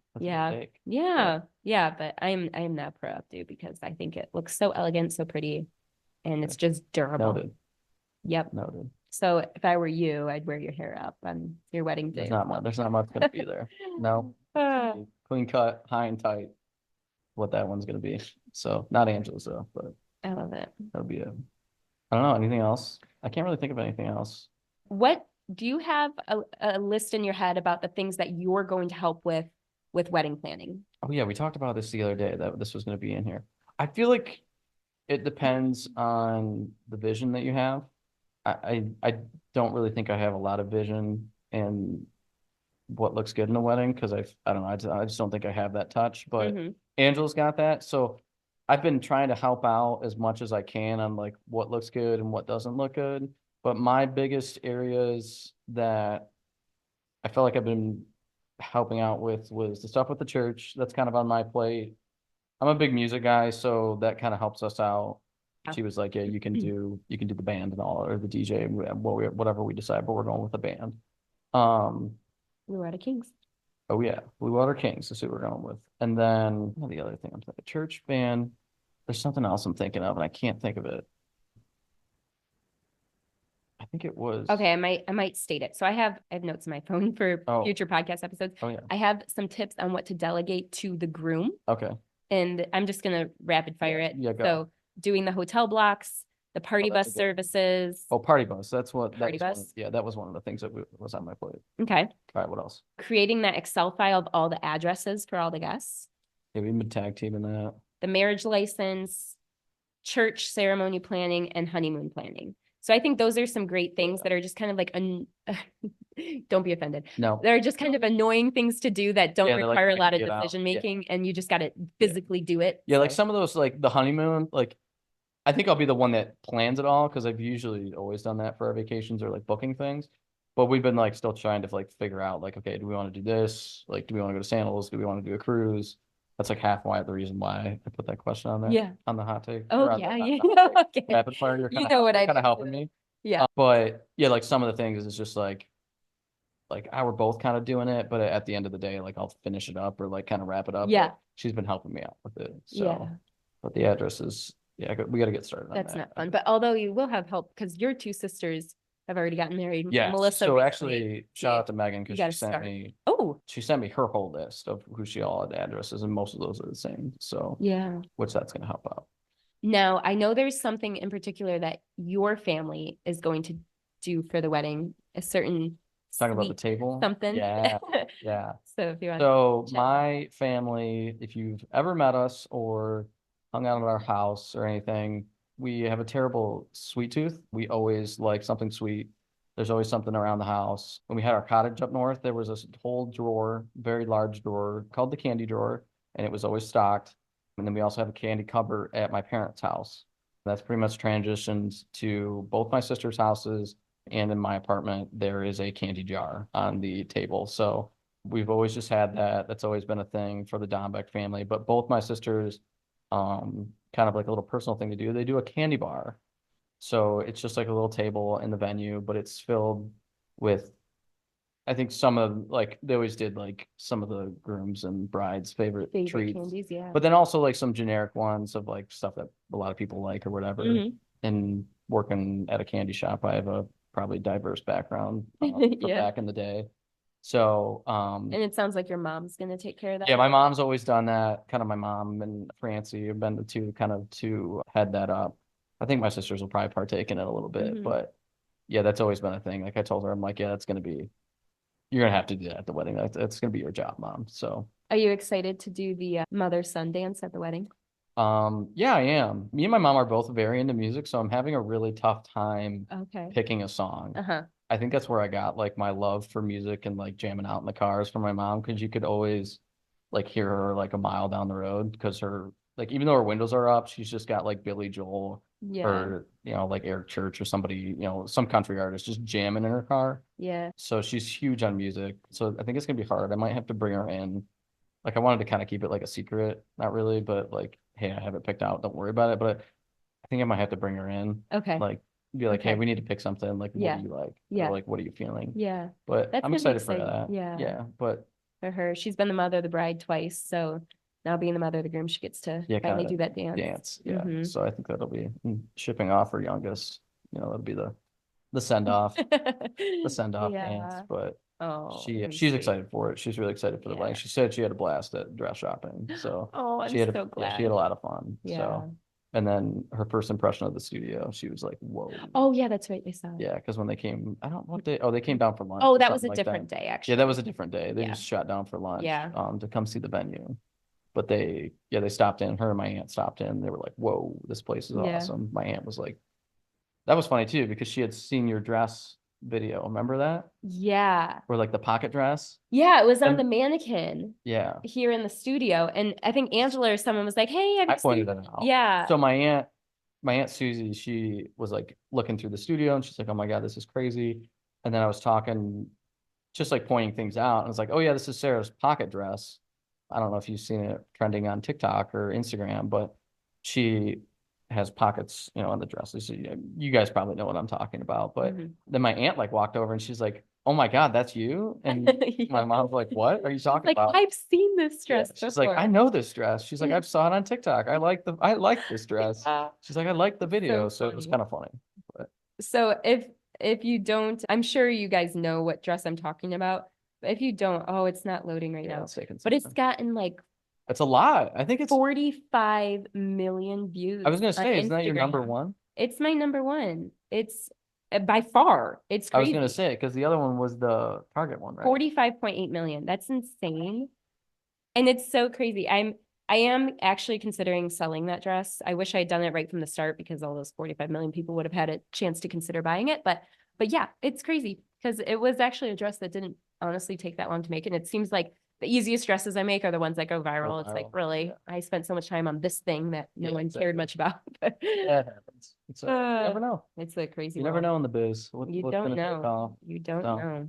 Yeah. But I'm not pro updo because I think it looks so elegant, so pretty, and it's just durable. Noted. Yep. Noted. So if I were you, I'd wear your hair up on your wedding day. There's not much gonna be there. No. Clean cut, high and tight. What that one's gonna be. So not Angela's though, but I love it. That would be it. I don't know anything else. I can't really think of anything else. What do you have a list in your head about the things that you're going to help with wedding planning? Oh yeah, we talked about this the other day that this was going to be in here. I feel like it depends on the vision that you have. I don't really think I have a lot of vision in what looks good in a wedding because I don't know, I just don't think I have that touch, but Angela's got that. So I've been trying to help out as much as I can on like what looks good and what doesn't look good. But my biggest areas that I felt like I've been helping out with was the stuff with the church. That's kind of on my plate. I'm a big music guy, so that kind of helps us out. She was like, yeah, you can do the band and all, or the DJ, whatever we decide, but we're going with the band. Blue Water Kings. Oh yeah, Blue Water Kings is who we're going with. And then the other thing I'm thinking, church band. There's something else I'm thinking of, and I can't think of it. I think it was okay. I might state it. So I have notes in my phone for future podcast episodes. Oh yeah. I have some tips on what to delegate to the groom. Okay. And I'm just gonna rapid fire it. Yeah, go. So doing the hotel blocks, the party bus services. Oh, party bus. That's what party bus. That was one of the things that was on my plate. Okay. All right. What else? Creating that Excel file of all the addresses for all the guests. Yeah, we've been tag teaming that. The marriage license, church ceremony planning, and honeymoon planning. So I think those are some great things that are just kind of like, don't be offended. No. They're just kind of annoying things to do that don't require a lot of decision making, and you just got to physically do it. Yeah, like some of those, like the honeymoon, like I think I'll be the one that plans it all because I've usually always done that for our vacations or like booking things. But we've been like still trying to like figure out like, okay, do we want to do this? Like, do we want to go to Sandals? Do we want to do a cruise? That's like half the reason why I put that question on there. Yeah. On the hot take. Oh yeah, yeah. Okay. Rapid fire. You're you know what I kind of helping me. Yeah. But yeah, like some of the things is just like we're both kind of doing it, but at the end of the day, like I'll finish it up or like kind of wrap it up. Yeah. She's been helping me out with it. So, yeah. But the addresses, Yeah, we got to get started on That's that. not fun. But although you will have help because your two sisters have already gotten married. Yeah. Melissa So recently. actually, shout out to Megan You because got she to sent start. me Oh, she sent me her whole list of who she all had addresses, and most of those are the same. So yeah. which that's gonna help out. Now, I know there's something in particular that your family is going to do for the wedding, a certain Talking about the sweet table. something. Yeah. Yeah. So if you want So to chat. my family, if you've ever met us or hung out at our house or anything, we have a terrible sweet tooth. We always like something sweet. There's always something around the house. When we had our cottage up north, there was this whole drawer, very large drawer called the candy drawer, and it was always stocked. And then we also have a candy cupboard at my parents' house. That's pretty much transitioned to both my sister's houses, and in my apartment, there is a candy jar on the table. So we've always just had that. That's always been a thing for the Dombek family. But both my sisters, kind of like a little personal thing to do, they do a candy bar. So it's just like a little table in the venue, but it's filled with, I think some of like they always did like some of the grooms and brides' favorite treats, Candies, yeah. but then also like some generic ones of like stuff that a lot of people like or whatever. And working at a candy shop, I have a probably diverse background from Yeah. back in the day. So, And it sounds like your mom's gonna take care of that. yeah, my mom's always done that. Kind of my mom and Francie have been the two kind of to head that up. I think my sisters will probably partake in it a little bit, but yeah, that's always been a thing. Like I told her, I'm like, yeah, that's gonna be, you're gonna have to do that at the wedding. That's gonna be your job, mom. So, Are you excited to do the mother-son dance at the wedding? yeah, I am. Me and my mom are both very into music, so I'm having a really tough time Okay. picking a song. Uh-huh. I think that's where I got like my love for music and like jamming out in the cars from my mom because you could always like hear her like a mile down the road because her like even though her windows are up, she's just got like Billy Joel Yeah. or like Eric Church or somebody, some country artist just jamming in her car. Yeah. So she's huge on music. So I think it's gonna be hard. I might have to bring her in. Like I wanted to kind of keep it like a secret, not really, but like, hey, I have it picked out. Don't worry about it. But I think I might have to bring her in. Okay. Like be like, hey, Okay. we need to pick something. Like, what Yeah. do you like? Yeah. Or like, what are you feeling? Yeah. But That's I'm gonna be excited for exciting. that. Yeah. Yeah. But For her, she's been the mother of the bride twice, so now being the mother of the groom, she gets to yeah, finally kind do of that dance. dance. Yeah. So I think that'll be shipping off her youngest. That'll be the send off, the send off dance. Yeah. But Oh, she's sweet. excited for it. She's really excited for the wedding. Yeah. She said she had a blast at dress shopping. So Oh, I'm she had so yeah, she glad. had a lot of fun. Yeah. So and then her first impression of the studio, she was like, whoa. Oh, yeah, that's right. They saw it. Yeah, because when they came, I don't know what day. Oh, they came down for lunch. Oh, or that was a something like different day, actually. Yeah, that was a different day. They Yeah. just shot down for lunch. Yeah. To come see the venue. But they stopped in. Her and my aunt stopped in. They were like, "Whoa, this place is Yeah. awesome." My aunt was like, "That was funny too because she had seen your dress video. Remember that? Yeah. Or like the pocket dress? Yeah, it was on And the mannequin yeah, here in the studio. And I think Angela or someone was like, hey, have I you pointed seen? it out. Yeah. So my aunt Susie, she was like looking through the studio and she's like, "Oh my God, this is crazy." And then I was talking, just like pointing things out. And I was like, "Oh yeah, this is Sarah's pocket dress." I don't know if you've seen it trending on TikTok or Instagram, but she has pockets, on the dresses. So you guys probably know what I'm talking about. But then my aunt like walked over and she's like, "Oh my God, that's you." And my mom's like, "What are you talking Like, about?" I've seen this Yeah, dress she's like, before. "I know this dress." She's like, "I've saw it on TikTok. I like this dress." Yeah. She's like, "I like the video." So it was funny. kind of funny. But So if you don't, I'm sure you guys know what dress I'm talking about. But if you don't, oh, it's not loading right yeah, now. it's taking But some it's time. gotten like It's a lot. I think it's 45 million views I was gonna on say, isn't that your number Instagram. one? It's my number one. It's by far. It's I was gonna crazy. say because the other one was the Target one, right? 45.8 million. That's insane. And it's so crazy. I am actually considering selling that dress. I wish I had done it right from the start because all those 45 million people would have had a chance to consider buying it. But yeah, it's crazy because it was actually a dress that didn't honestly take that long to make. And it seems like the easiest dresses I make are the ones that go viral. It's like, really, Yeah. I spent so much time on this thing that no one exactly. cared much about. Yeah, it happens. You never know. It's a crazy You world. never know in the biz what's You gonna don't take know. off. You don't So, know.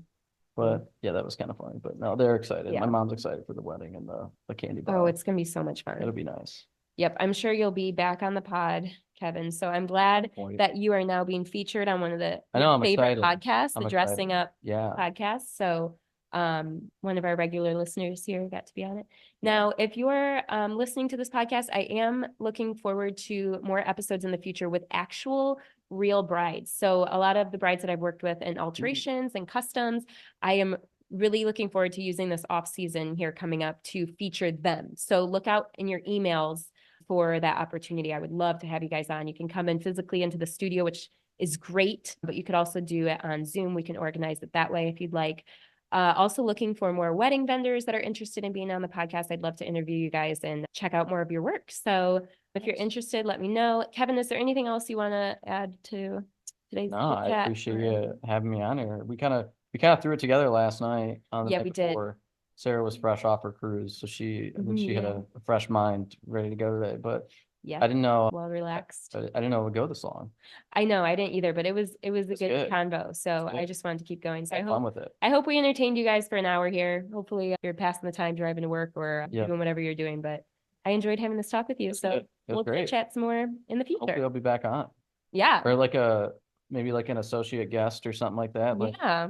But yeah, that was kind of funny. But no, they're excited. Yeah. My mom's excited for the wedding and the candy bar. Oh, it's gonna be so much fun. It'll be nice. Yep, I'm sure you'll be back on the pod, Kevin. So I'm glad that you are now being featured on one of the I know, I'm favorite excited. podcasts, I'm the excited. Dressing Up Yeah. podcast. So One of our regular listeners here got to be on it. Now, if you're listening to this podcast, I am looking forward to more episodes in the future with actual real brides. So a lot of the brides that I've worked with in alterations and customs, I am really looking forward to using this off season here coming up to feature them. So look out in your emails for that opportunity. I would love to have you guys on. You can come in physically into the studio, which is great, but you could also do it on Zoom. We can organize it that way if you'd like. Also looking for more wedding vendors that are interested in being on the podcast. I'd love to interview you guys and check out more of your work. So if you're interested, let me know. Kevin, is there anything else you want to add to today's No, I appreciate you having me on here. We kind of threw it together last night on the night before. Sarah was fresh off her cruise, so I think she had a fresh mind ready to go today. But yeah, I didn't know. Well relaxed. I didn't know it would go this long. I know, I didn't either, but it was a good convo. So I just wanted to keep going. So I hope we entertained you guys for an hour here. Hopefully you're passing the time driving to work or doing whatever you're doing. But I enjoyed having this talk with you. So we'll chat some more in the future. Hopefully I'll be back on. Yeah. Or maybe like an associate guest or something like that. Yeah.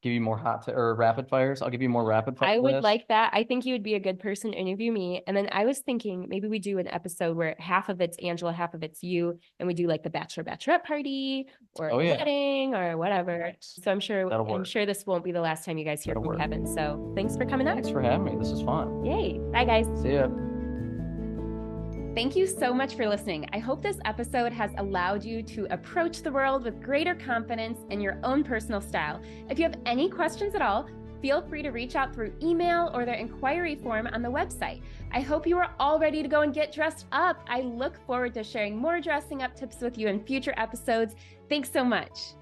Give you more or rapid fires. I'll give you more rapid fires. I would like that. I think you would be a good person to interview me. And then I was thinking maybe we do an episode where half of it's Angela, half of it's you, and we do like the bachelorette party or wedding or whatever. So I'm sure this won't be the last time you guys hear from Kevin. So thanks for coming on. Thanks for having me. This is fun. Yay. Bye guys. See ya. Thank you so much for listening. I hope this episode has allowed you to approach the world with greater confidence in your own personal style. If you have any questions at all, feel free to reach out through email or the inquiry form on the website. I hope you are all ready to go and get dressed up. I look forward to sharing more dressing up tips with you in future episodes. Thanks so much.